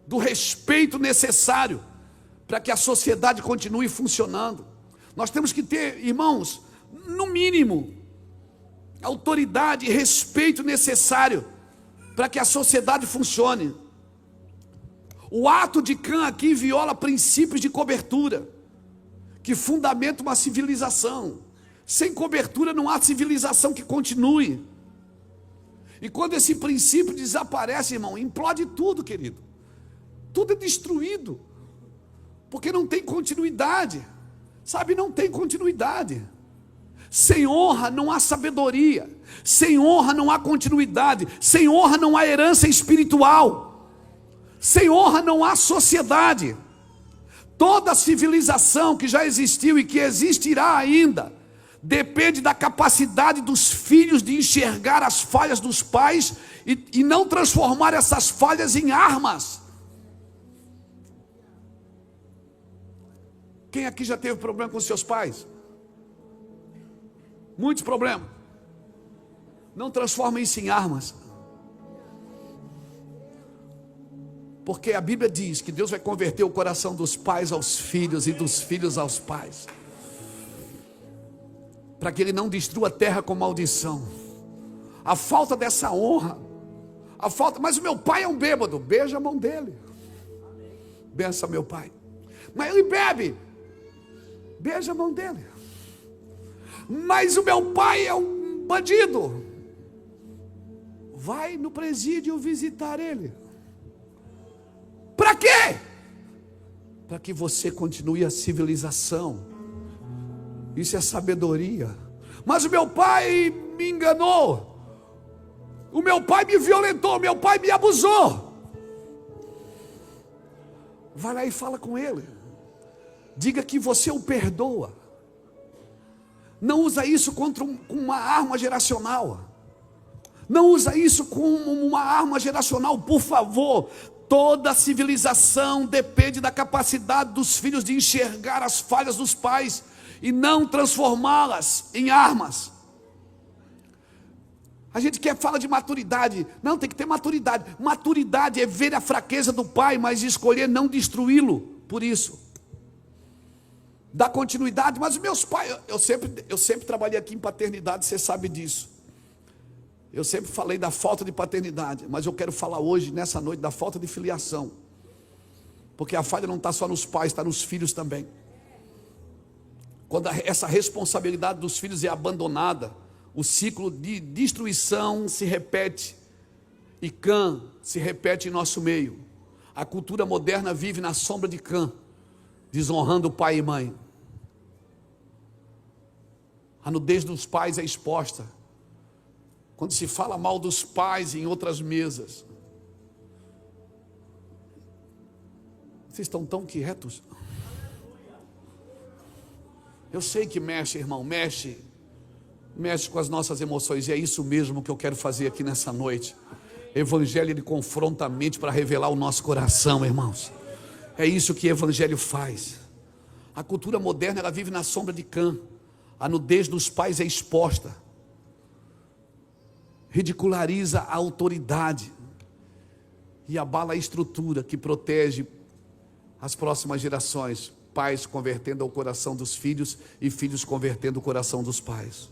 do respeito necessário para que a sociedade continue funcionando. Nós temos que ter, irmãos, no mínimo, autoridade e respeito necessário para que a sociedade funcione. O ato de Cã aqui viola princípios de cobertura, que fundamenta uma civilização. Sem cobertura não há civilização que continue. E quando esse princípio desaparece, irmão, implode tudo, querido. Tudo é destruído, porque não tem continuidade. Sabe, não tem continuidade. Sem honra não há sabedoria. Sem honra não há continuidade. Sem honra não há herança espiritual. Sem honra não há sociedade. Toda civilização que já existiu e que existirá ainda depende da capacidade dos filhos de enxergar as falhas dos pais e não transformar essas falhas em armas. Quem aqui já teve problema com seus pais? Muitos problemas. Não transforma isso em armas. Porque a Bíblia diz que Deus vai converter o coração dos pais aos filhos e dos filhos aos pais, para que ele não destrua a terra com maldição. A falta dessa honra, mas o meu pai é um bêbado, beija a mão dele, bença meu pai. Mas ele bebe, beija a mão dele. Mas o meu pai é um bandido, vai no presídio visitar ele. Para quê? Para que você continue a civilização. Isso é sabedoria. Mas o meu pai me enganou, o meu pai me violentou, o meu pai me abusou. Vai lá e fala com ele. Diga que você o perdoa. Não usa isso contra uma arma geracional. Não usa isso como uma arma geracional, por favor. Toda civilização depende da capacidade dos filhos de enxergar as falhas dos pais e não transformá-las em armas. A gente fala de maturidade. Não, tem que ter maturidade. Maturidade é ver a fraqueza do pai, mas escolher não destruí-lo por isso. Dá continuidade. Mas os meus pais, eu sempre trabalhei aqui em paternidade, você sabe disso. Eu sempre falei da falta de paternidade, mas eu quero falar hoje, nessa noite, da falta de filiação. Porque a falha não está só nos pais, está nos filhos também. Quando essa responsabilidade dos filhos é abandonada, o ciclo de destruição se repete. E Cã se repete em nosso meio. A cultura moderna vive na sombra de Cã, desonrando pai e mãe. A nudez dos pais é exposta. Quando se fala mal dos pais em outras mesas, Vocês estão tão quietos. Eu sei que mexe, irmão, mexe com as nossas emoções, e é isso mesmo que eu quero fazer aqui nessa noite. Evangelho, ele confronta a mente para revelar o nosso coração, irmãos. É isso que o evangelho faz. A cultura moderna, ela vive na sombra de Cã. A nudez dos pais é exposta, ridiculariza a autoridade e abala a estrutura que protege as próximas gerações. Pais convertendo o coração dos filhos e filhos convertendo o coração dos pais.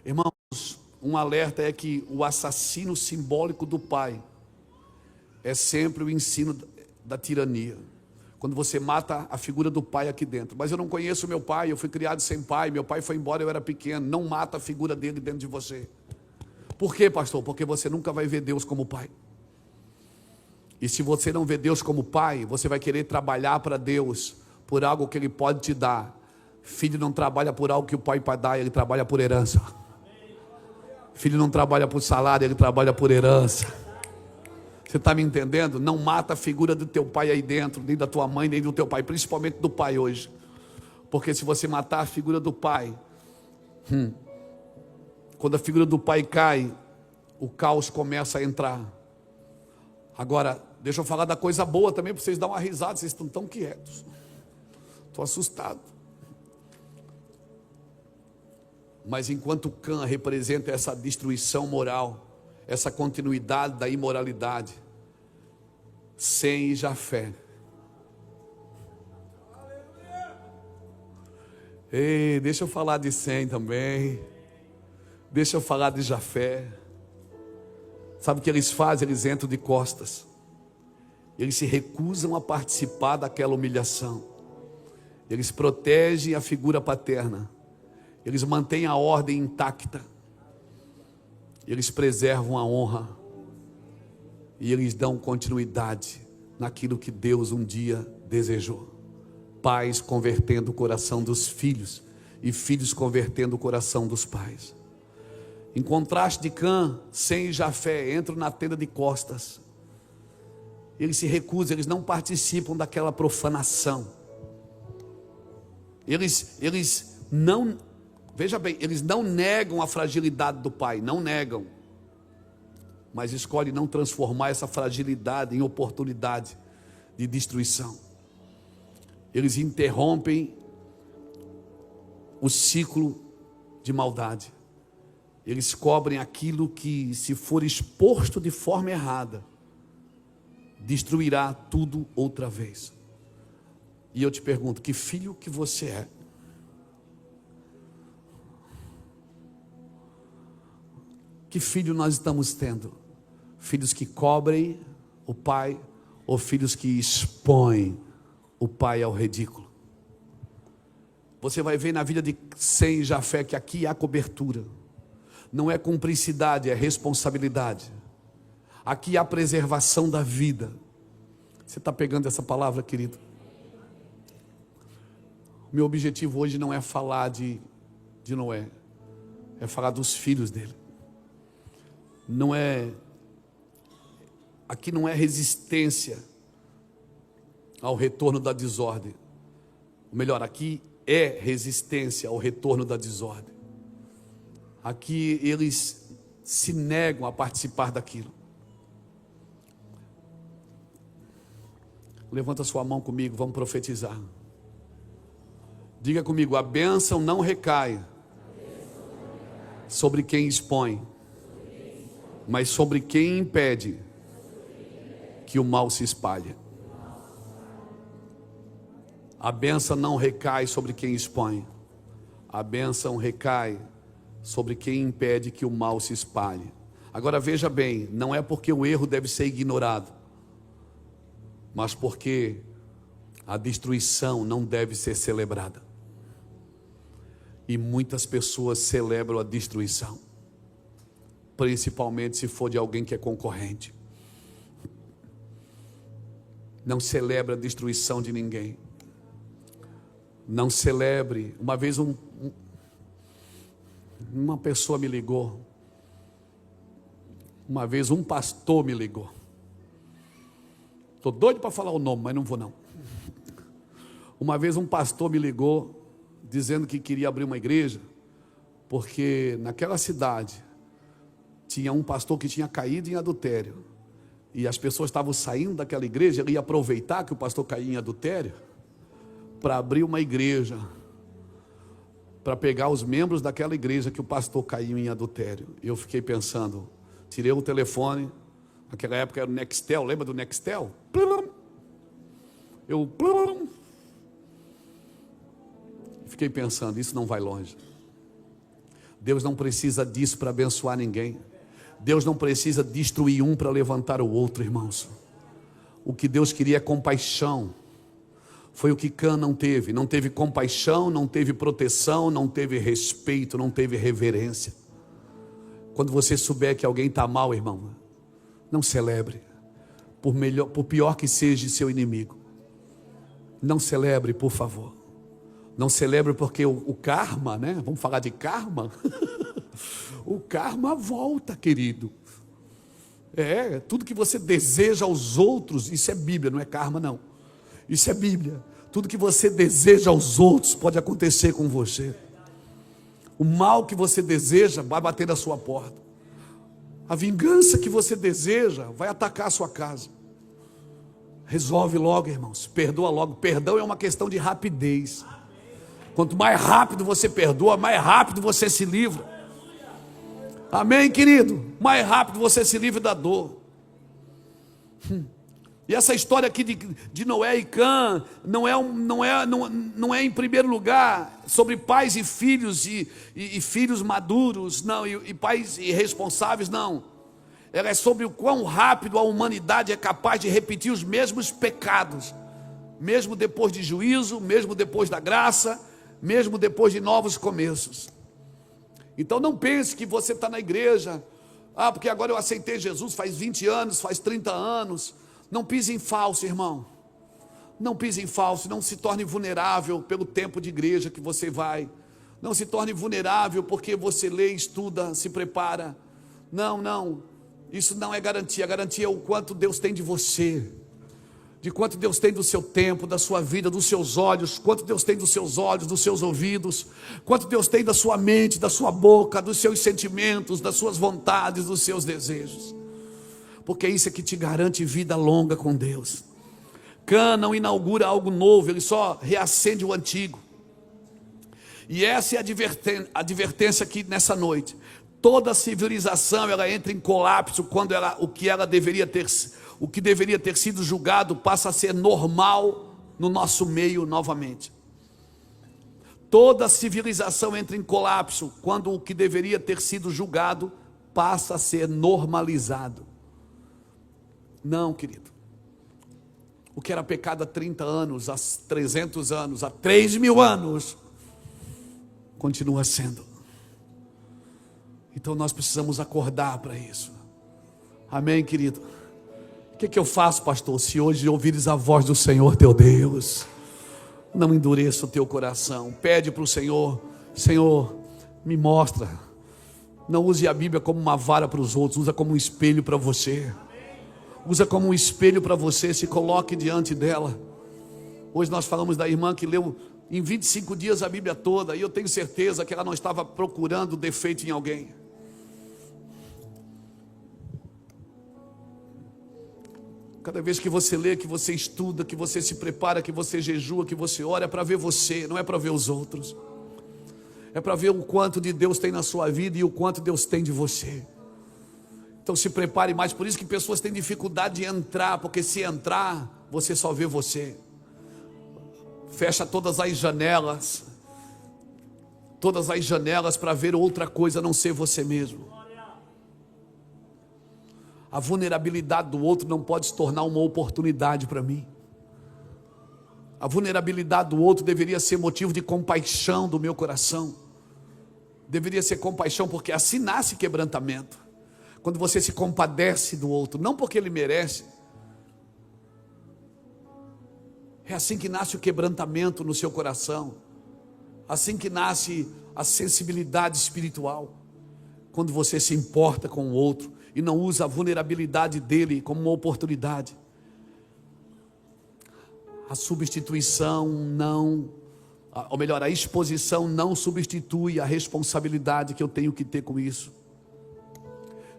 Irmãos, um alerta é que o assassino simbólico do pai é sempre o ensino da tirania. Quando você mata a figura do pai aqui dentro. Mas eu não conheço meu pai, eu fui criado sem pai, meu pai foi embora, eu era pequeno. Não mata a figura dele dentro de você. Por quê, pastor? Porque você nunca vai ver Deus como pai. E se você não vê Deus como pai, você vai querer trabalhar para Deus por algo que Ele pode te dar. Filho não trabalha por algo que o pai pode dar, ele trabalha por herança. Filho não trabalha por salário, ele trabalha por herança. Você está me entendendo? Não mata a figura do teu pai aí dentro, nem da tua mãe, nem do teu pai, principalmente do pai hoje. Porque se você matar a figura do pai, quando a figura do pai cai, o caos começa a entrar. Agora, deixa eu falar da coisa boa também, para vocês darem uma risada, vocês estão tão quietos. Estou assustado. Mas enquanto Cã representa essa destruição moral, essa continuidade da imoralidade, Sem e Jafé. Ei, deixa eu falar de Sem também. Deixa eu falar de Jafé. Sabe o que eles fazem? Eles entram de costas. Eles se recusam a participar daquela humilhação. Eles protegem a figura paterna. Eles mantêm a ordem intacta. Eles preservam a honra e eles dão continuidade naquilo que Deus um dia desejou. Pais convertendo o coração dos filhos e filhos convertendo o coração dos pais. Em contraste de Cã, Sem e Jafé entram na tenda de costas. Eles se recusam, eles não participam daquela profanação. Eles não... Veja bem, eles não negam a fragilidade do pai, não negam, mas escolhem não transformar essa fragilidade em oportunidade de destruição. Eles interrompem o ciclo de maldade. Eles cobrem aquilo que, se for exposto de forma errada, destruirá tudo outra vez. E eu te pergunto, que filho que você é? Que filho nós estamos tendo? Filhos que cobrem o pai ou filhos que expõem o pai ao ridículo? Você vai ver na vida de Sem e Jafé que aqui há cobertura. Não é cumplicidade, é responsabilidade. Aqui há preservação da vida. Você está pegando essa palavra, querido? Meu objetivo hoje não é falar de Noé, é falar dos filhos dele. Não é, aqui não é resistência ao retorno da desordem. Ou melhor, aqui é resistência ao retorno da desordem. Aqui eles se negam a participar daquilo. Levanta sua mão comigo, vamos profetizar. Diga comigo, a bênção não recai sobre quem expõe, mas sobre quem impede que o mal se espalhe. A bênção não recai sobre quem expõe. A bênção recai sobre quem impede que o mal se espalhe. Agora veja bem, não é porque o erro deve ser ignorado, mas porque a destruição não deve ser celebrada. E muitas pessoas celebram a destruição, principalmente se for de alguém que é concorrente. Não celebra a destruição de ninguém. Não celebre. Uma vez uma pessoa me ligou. Uma vez um pastor me ligou. Estou doido para falar o nome, mas não vou não. Uma vez um pastor me ligou, dizendo que queria abrir uma igreja, porque naquela cidade tinha um pastor que tinha caído em adultério, e as pessoas estavam saindo daquela igreja. Ele ia aproveitar que o pastor caía em adultério, para abrir uma igreja, para pegar os membros daquela igreja que o pastor caiu em adultério. Eu fiquei pensando, tirei o telefone, naquela época era o Nextel, lembra do Nextel? Eu fiquei pensando, isso não vai longe. Deus não precisa disso para abençoar ninguém. Deus não precisa destruir um para levantar o outro, irmãos. O que Deus queria é compaixão. Foi o que Cã não teve. Não teve compaixão, não teve proteção, não teve respeito, não teve reverência. Quando você souber que alguém está mal, irmão, não celebre, por pior que seja seu inimigo. Não celebre, por favor. Não celebre, porque o karma, né? Vamos falar de karma? O karma volta, querido. Tudo que você deseja aos outros, isso é Bíblia, não é karma não. Isso é Bíblia. Tudo que você deseja aos outros pode acontecer com você. O mal que você deseja vai bater na sua porta. A vingança que você deseja vai atacar a sua casa. Resolve logo, irmãos. Perdoa logo. Perdão é uma questão de rapidez. Quanto mais rápido você perdoa, mais rápido você se livra. Amém, querido? Mais rápido você se livra da dor. E essa história aqui de Noé e Cã não é em primeiro lugar sobre pais e filhos e filhos maduros, não, e pais irresponsáveis, não. Ela é sobre o quão rápido a humanidade é capaz de repetir os mesmos pecados, mesmo depois de juízo, mesmo depois da graça, mesmo depois de novos começos. Então não pense que você está na igreja, porque agora eu aceitei Jesus faz 20 anos, faz 30 anos. Não pise em falso, irmão. Não pise em falso, não se torne vulnerável pelo tempo de igreja que você vai. Não se torne vulnerável porque você lê, estuda, se prepara. Não, isso não é garantia. A garantia é o quanto Deus tem de você, de quanto Deus tem do seu tempo, da sua vida, dos seus olhos, quanto Deus tem dos seus olhos, dos seus ouvidos, quanto Deus tem da sua mente, da sua boca, dos seus sentimentos, das suas vontades, dos seus desejos. Porque isso é que te garante vida longa com Deus. Cã não inaugura algo novo, ele só reacende o antigo. E essa é a advertência aqui nessa noite. Toda civilização ela entra em colapso quando o que deveria ter sido julgado passa a ser normal no nosso meio novamente. Toda civilização entra em colapso quando o que deveria ter sido julgado passa a ser normalizado. Não, querido. O que era pecado há 30 anos, há 300 anos, há 3.000 anos, continua sendo. Então nós precisamos acordar para isso. Amém, querido? O que eu faço, pastor? Se hoje ouvires a voz do Senhor teu Deus, não endureça o teu coração. Pede para o Senhor: Senhor, me mostra. Não use a Bíblia como uma vara para os outros, usa como um espelho para você. Usa como um espelho para você, se coloque diante dela. Hoje nós falamos da irmã que leu em 25 dias a Bíblia toda, e eu tenho certeza que ela não estava procurando defeito em alguém. Cada vez que você lê, que você estuda, que você se prepara, que você jejua, que você ora, é para ver você, não é para ver os outros. É para ver o quanto de Deus tem na sua vida e o quanto Deus tem de você. Então se prepare mais. Por isso que pessoas têm dificuldade de entrar, porque se entrar, você só vê você. Fecha todas as janelas para ver outra coisa a não ser você mesmo. A vulnerabilidade do outro não pode se tornar uma oportunidade para mim. A vulnerabilidade do outro deveria ser motivo de compaixão do meu coração. Deveria ser compaixão, porque assim nasce quebrantamento. Quando você se compadece do outro, não porque ele merece. É assim que nasce o quebrantamento no seu coração. Assim que nasce a sensibilidade espiritual. Quando você se importa com o outro e não usa a vulnerabilidade dele como uma oportunidade. A substituição não, ou melhor, a exposição não substitui a responsabilidade que eu tenho que ter com isso.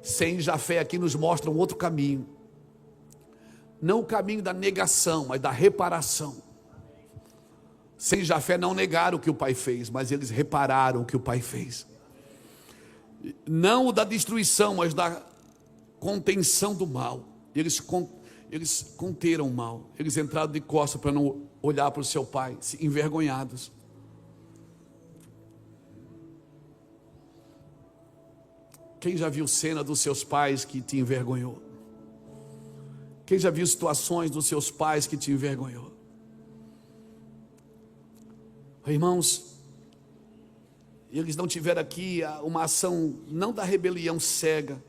Sem e Jafé aqui nos mostra um outro caminho. Não o caminho da negação, mas da reparação. Sem e Jafé não negaram o que o pai fez, mas eles repararam o que o pai fez. Não o da destruição, mas da contenção do mal. Eles conteram o mal. Eles entraram de costas para não olhar para o seu pai, envergonhados. Quem já viu cena dos seus pais que te envergonhou? Quem já viu situações dos seus pais que te envergonhou? Irmãos, eles não tiveram aqui uma ação, não da rebelião cega,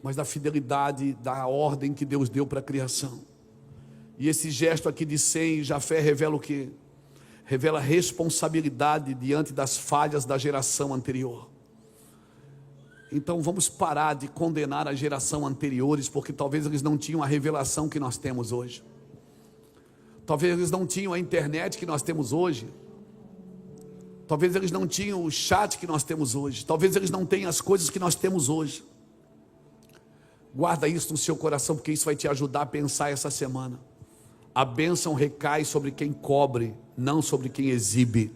mas da fidelidade, da ordem que Deus deu para a criação. E esse gesto aqui de Sem e Jafé revela o quê? Revela responsabilidade diante das falhas da geração anterior. Então vamos parar de condenar a geração anteriores, porque talvez eles não tinham a revelação que nós temos hoje. Talvez eles não tinham a internet que nós temos hoje. Talvez eles não tinham o chat que nós temos hoje. Talvez eles não tenham as coisas que nós temos hoje. Guarda isso no seu coração, porque isso vai te ajudar a pensar essa semana. A bênção recai sobre quem cobre, não sobre quem exibe.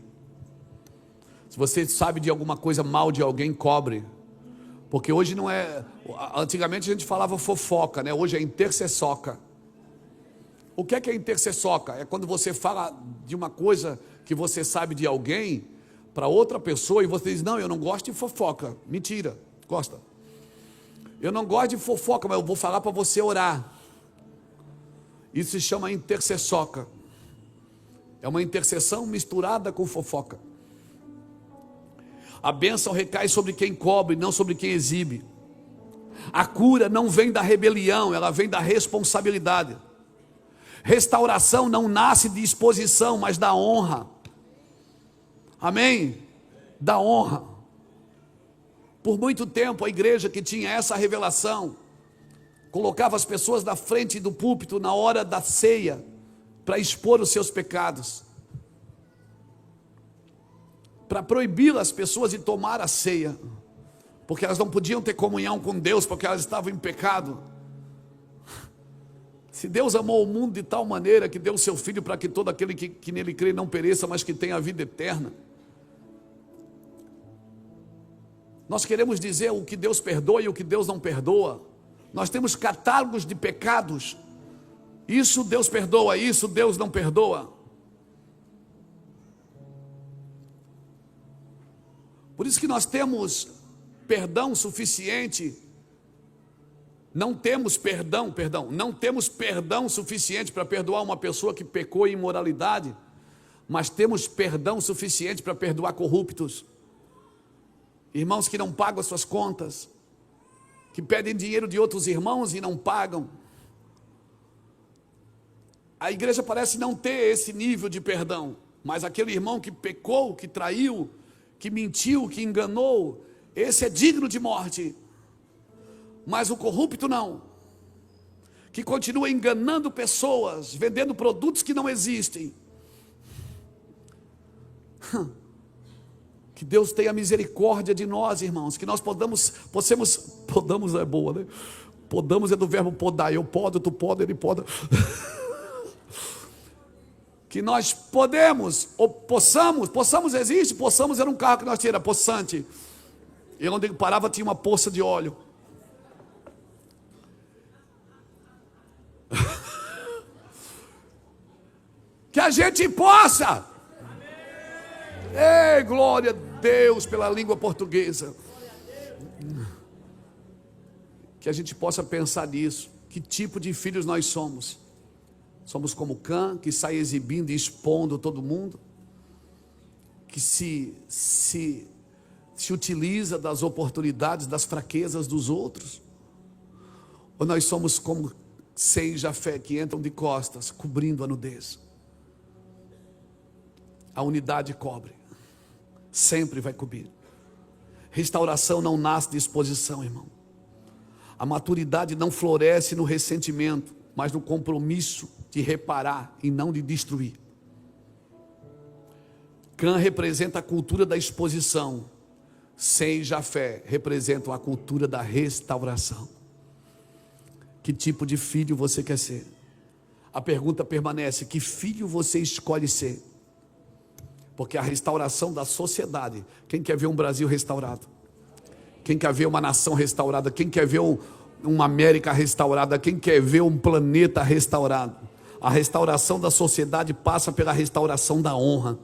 Se você sabe de alguma coisa mal de alguém, cobre. Porque hoje não é... Antigamente a gente falava fofoca, né? Hoje é intercessoca. O que é intercessoca? É quando você fala de uma coisa que você sabe de alguém para outra pessoa e você diz, não, eu não gosto de fofoca. Mentira, gosta. Eu não gosto de fofoca, mas eu vou falar para você orar. Isso se chama intercessoca. É uma intercessão misturada com fofoca. A bênção recai sobre quem cobre, não sobre quem exibe. A cura não vem da rebelião, ela vem da responsabilidade. Restauração não nasce de exposição, mas da honra. Amém? Da honra. Por muito tempo a igreja que tinha essa revelação colocava as pessoas na frente do púlpito na hora da ceia para expor os seus pecados, para proibir as pessoas de tomar a ceia, porque elas não podiam ter comunhão com Deus, porque elas estavam em pecado. Se Deus amou o mundo de tal maneira que deu o seu Filho para que todo aquele que nele crê não pereça, mas que tenha a vida eterna. Nós queremos dizer o que Deus perdoa e o que Deus não perdoa. Nós temos catálogos de pecados. Isso Deus perdoa, isso Deus não perdoa. Por isso que nós temos perdão suficiente. Não temos perdão suficiente para perdoar uma pessoa que pecou em imoralidade, mas temos perdão suficiente para perdoar corruptos. Irmãos que não pagam as suas contas, que pedem dinheiro de outros irmãos e não pagam. A igreja parece não ter esse nível de perdão, mas aquele irmão que pecou, que traiu, que mentiu, que enganou, esse é digno de morte. Mas o corrupto não, que continua enganando pessoas, vendendo produtos que não existem. Que Deus tenha misericórdia de nós, irmãos, que nós podamos é boa, né? Podamos é do verbo podar, eu podo, tu poda, ele poda. Que nós podemos, ou possamos existe, possamos era um carro que nós tínhamos, era possante. E onde ele parava tinha uma poça de óleo. Que a gente possa. Ei, glória a Deus pela língua portuguesa. Que a gente possa pensar nisso. Que tipo de filhos nós somos? Somos como Cã, que sai exibindo e expondo todo mundo, que se utiliza das oportunidades, das fraquezas dos outros? Ou nós somos como Sem e Jafé, que entram de costas, cobrindo a nudez? A unidade cobre, sempre vai cobrir. Restauração não nasce de exposição, irmão. A maturidade não floresce no ressentimento. mas no compromisso de reparar e não de destruir. Cã representa a cultura da exposição. Sem Jafé representam a cultura da restauração. Que tipo de filho você quer ser? A pergunta permanece: que filho você escolhe ser? Porque a restauração da sociedade, quem quer ver um Brasil restaurado? Quem quer ver uma nação restaurada? Quem quer ver uma América restaurada? Quem quer ver um planeta restaurado? A restauração da sociedade passa pela restauração da honra.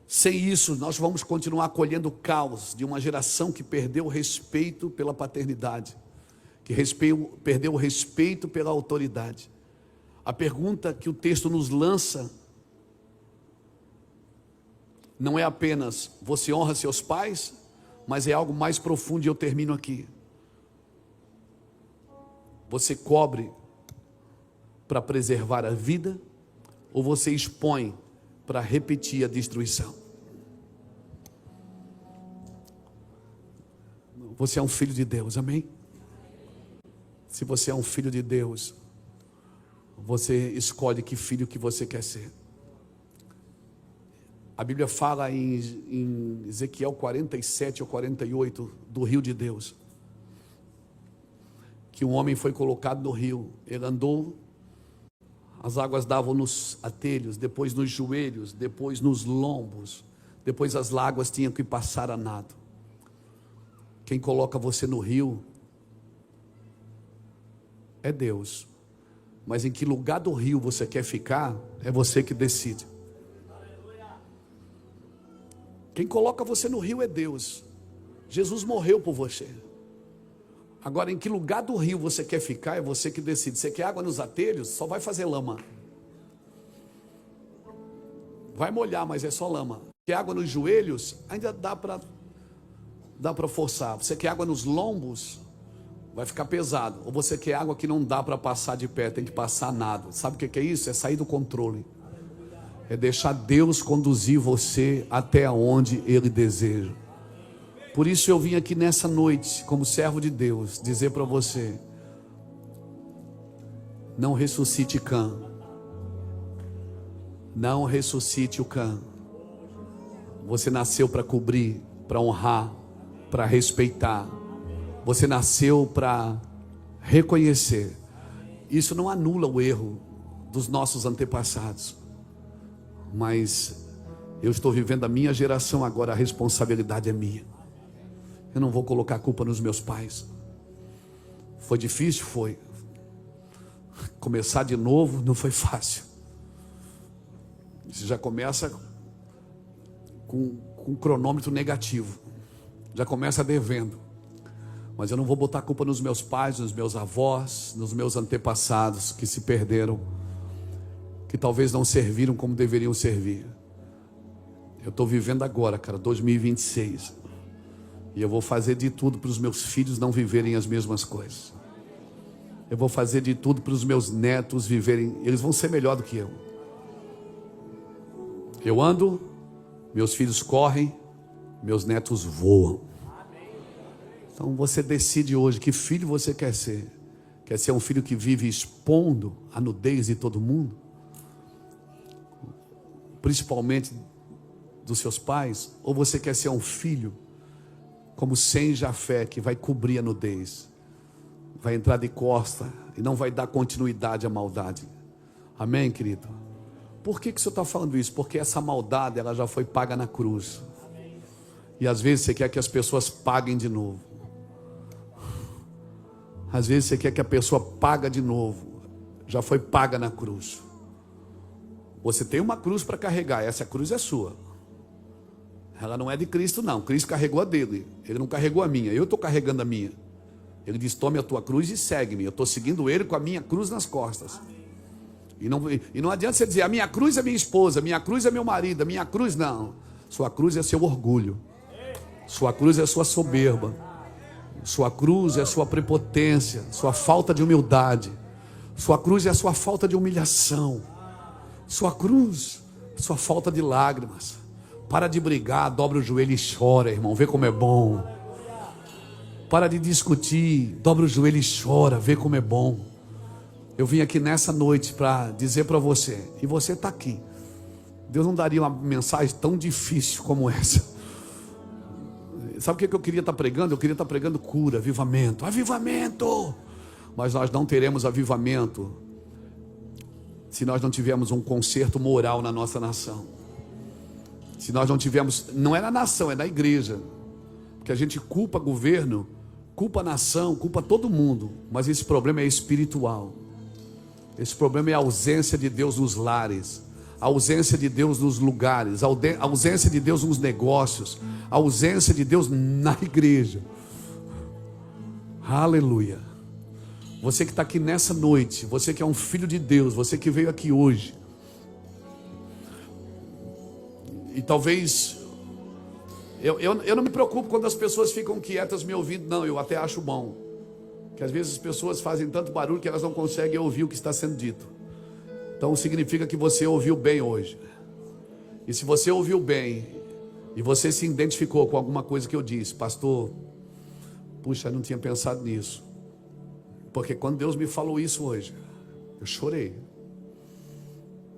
Sem isso, nós vamos continuar colhendo o caos de uma geração que perdeu o respeito pela paternidade, que perdeu o respeito pela autoridade. A pergunta que o texto nos lança não é apenas: você honra seus pais? Mas é algo mais profundo, e eu termino aqui. Você cobre para preservar a vida, ou você expõe para repetir a destruição? Você é um filho de Deus, amém? Se você é um filho de Deus, você escolhe que filho que você quer ser. A Bíblia fala em Ezequiel 47 ou 48 do rio de Deus, que um homem foi colocado no rio. Ele andou, as águas davam nos atelhos, depois nos joelhos, depois nos lombos, depois as águas tinham que passar a nado. Quem coloca você no rio é Deus, mas em que lugar do rio você quer ficar é você que decide. Quem coloca você no rio é Deus. Jesus morreu por você. Agora, em que lugar do rio você quer ficar é você que decide. Você quer água nos atelhos? Só vai fazer lama. Vai molhar, mas é só lama. Quer água nos joelhos? Ainda dá para forçar. Você quer água nos lombos? Vai ficar pesado. Ou você quer água que não dá para passar de pé, tem que passar nada. Sabe o que é isso? É sair do controle. É deixar Deus conduzir você até onde Ele deseja. Por isso eu vim aqui nessa noite, como servo de Deus, dizer para você: não ressuscite Cã. Não ressuscite o Cã. Você nasceu para cobrir, para honrar, para respeitar. Você nasceu para reconhecer. Isso não anula o erro dos nossos antepassados, mas eu estou vivendo a minha geração agora, a responsabilidade é minha. Eu não vou colocar a culpa nos meus pais. Foi difícil? Foi. Começar de novo não foi fácil. Você já começa com um cronômetro negativo, já começa devendo. Mas eu não vou botar a culpa nos meus pais, nos meus avós, nos meus antepassados que se perderam, que talvez não serviram como deveriam servir. Eu estou vivendo agora, cara, 2026, e eu vou fazer de tudo para os meus filhos não viverem as mesmas coisas. Eu vou fazer de tudo para os meus netos viverem, eles vão ser melhor do que eu. Eu ando, meus filhos correm, meus netos voam. Então você decide hoje que filho você quer ser. Quer ser um filho que vive expondo a nudez de todo mundo, principalmente dos seus pais? Ou você quer ser um filho como sem Jafé, que vai cobrir a nudez, vai entrar de costa e não vai dar continuidade à maldade? Amém, querido? Por que o senhor está falando isso? Porque essa maldade, ela já foi paga na cruz. E às vezes você quer que as pessoas paguem de novo. Às vezes você quer que a pessoa pague de novo. Já foi paga na cruz. Você tem uma cruz para carregar, essa cruz é sua. Ela não é de Cristo não, Cristo carregou a dele, Ele não carregou a minha, eu estou carregando a minha. Ele diz: tome a tua cruz e segue-me. Eu estou seguindo Ele com a minha cruz nas costas. E não adianta você dizer: a minha cruz é minha esposa, a minha cruz é meu marido, a minha cruz não. Sua cruz é seu orgulho, sua cruz é sua soberba, sua cruz é sua prepotência, sua falta de humildade, sua cruz é a sua falta de humilhação, sua cruz, sua falta de lágrimas. Para de brigar, dobra o joelho e chora, irmão, vê como é bom. Para de discutir, dobra o joelho e chora, vê como é bom. Eu vim aqui nessa noite para dizer para você, e você está aqui. Deus não daria uma mensagem tão difícil como essa. Sabe o que eu queria estar pregando? Eu queria estar pregando cura, avivamento. Avivamento! Mas nós não teremos avivamento se nós não tivermos um conserto moral na nossa nação. Se nós não tivermos, não é na nação, é na igreja. Porque a gente culpa governo, culpa a nação, culpa todo mundo. Mas esse problema é espiritual. Esse problema é a ausência de Deus nos lares, a ausência de Deus nos lugares, a ausência de Deus nos negócios, a ausência de Deus na igreja. Aleluia. Você que está aqui nessa noite, você que é um filho de Deus, você que veio aqui hoje, e talvez, eu não me preocupo quando as pessoas ficam quietas me ouvindo, não, eu até acho bom. Que às vezes as pessoas fazem tanto barulho que elas não conseguem ouvir o que está sendo dito. Então significa que você ouviu bem hoje. E se você ouviu bem, e você se identificou com alguma coisa que eu disse, pastor, puxa, eu não tinha pensado nisso. Porque quando Deus me falou isso hoje, eu chorei.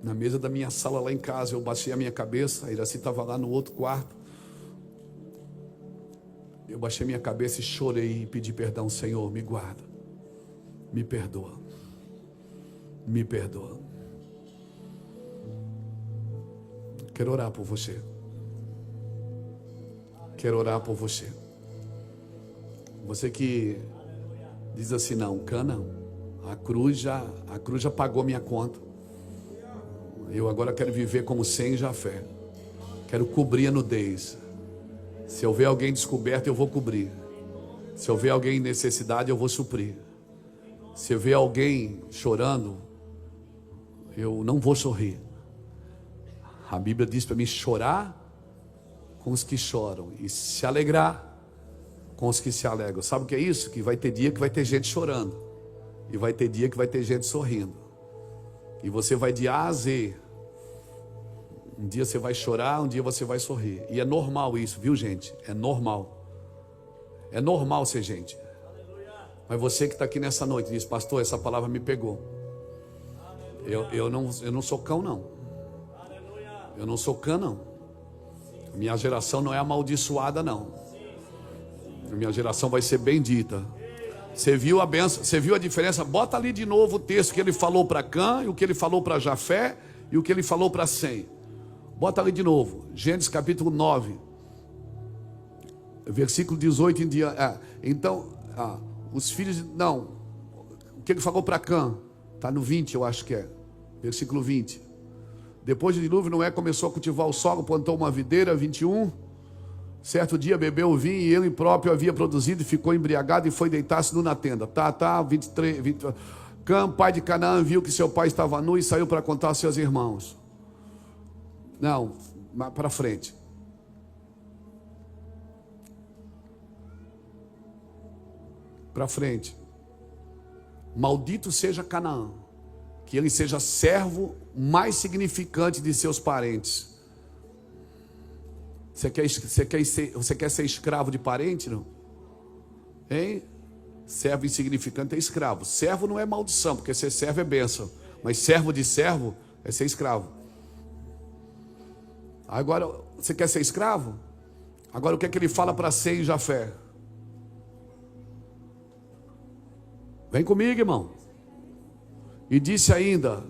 Na mesa da minha sala lá em casa, eu baixei a minha cabeça, a Iraci estava lá no outro quarto. Eu baixei minha cabeça e chorei e pedi perdão. Senhor, me guarda, me perdoa, me perdoa. Quero orar por você. Quero orar por você. Você que diz assim, não, cana, a cruz já pagou minha conta. Eu agora quero viver como sem Jafé. Quero cobrir a nudez. Se eu ver alguém descoberto, eu vou cobrir. Se eu ver alguém em necessidade, eu vou suprir. Se eu ver alguém chorando, eu não vou sorrir. A Bíblia diz para mim chorar com os que choram e se alegrar com os que se alegram. Sabe o que é isso? Que vai ter dia que vai ter gente chorando e vai ter dia que vai ter gente sorrindo. E você vai de A a Z. Um dia você vai chorar, um dia você vai sorrir. E é normal isso, viu, gente? É normal. É normal ser gente. Mas você que está aqui nessa noite diz, pastor, essa palavra me pegou. Eu não sou cão, não. Eu não sou cão, não. Minha geração não é amaldiçoada, não. Minha geração vai ser bendita. Você viu a benção? Você viu a diferença? Bota ali de novo o texto que ele falou para Cã, e o que ele falou para Jafé, e o que ele falou para Sem. Bota ali de novo, Gênesis capítulo 9, versículo 18 em diante. Então, os filhos, não, o que ele falou para Cã, está no 20, eu acho que é, versículo 20. Depois do dilúvio, Noé começou a cultivar o solo, plantou uma videira, 21. Certo dia bebeu o vinho e ele próprio havia produzido e ficou embriagado e foi deitar-se nu na tenda. 23, 20. Cã, pai de Canaã, viu que seu pai estava nu e saiu para contar aos seus irmãos. Não, para frente. Para frente. Maldito seja Canaã, que ele seja servo mais significante de seus parentes. Você quer ser escravo de parente, não? Hein? Servo insignificante é escravo. Servo não é maldição, porque ser servo é bênção. Mas servo de servo é ser escravo. Agora, você quer ser escravo? Agora o que é que ele fala para Sem e Jafé? Vem comigo, irmão. E disse ainda: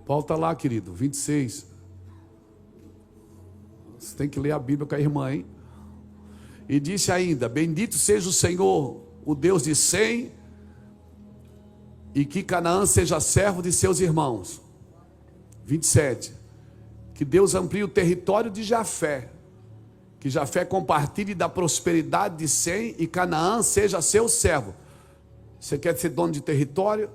volta lá, querido, 26. Você tem que ler a Bíblia com a irmã, hein? E disse ainda: bendito seja o Senhor, o Deus de Sem, e que Canaã seja servo de seus irmãos. 27. Que Deus amplie o território de Jafé, que Jafé compartilhe da prosperidade de Sem e Canaã seja seu servo. Você quer ser dono de território?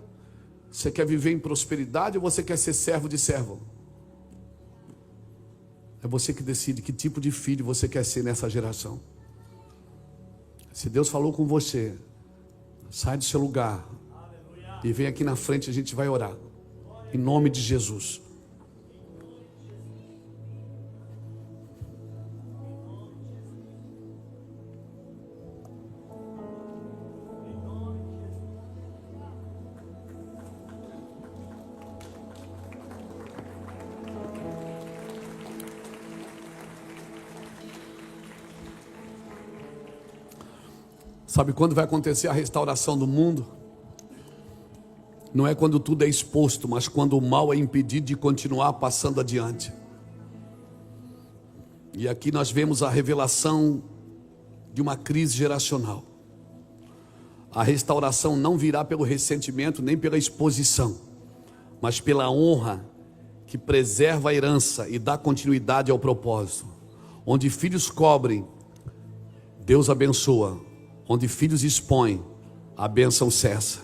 Você quer viver em prosperidade ou você quer ser servo de servo? É você que decide que tipo de filho você quer ser nessa geração. Se Deus falou com você, sai do seu lugar e vem aqui na frente, a gente vai orar em nome de Jesus. Sabe quando vai acontecer a restauração do mundo? Não é quando tudo é exposto, mas quando o mal é impedido de continuar passando adiante. E aqui nós vemos a revelação de uma crise geracional. A restauração não virá pelo ressentimento nem pela exposição, mas pela honra que preserva a herança e dá continuidade ao propósito. Onde filhos cobrem, Deus abençoa. Onde filhos expõem, a bênção cessa.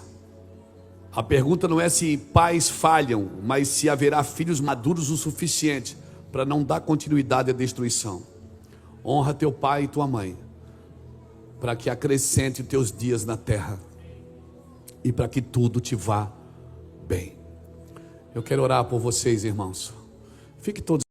A pergunta não é se pais falham, mas se haverá filhos maduros o suficiente para não dar continuidade à destruição. Honra teu pai e tua mãe, para que acrescente teus dias na terra e para que tudo te vá bem. Eu quero orar por vocês, irmãos. Fique todos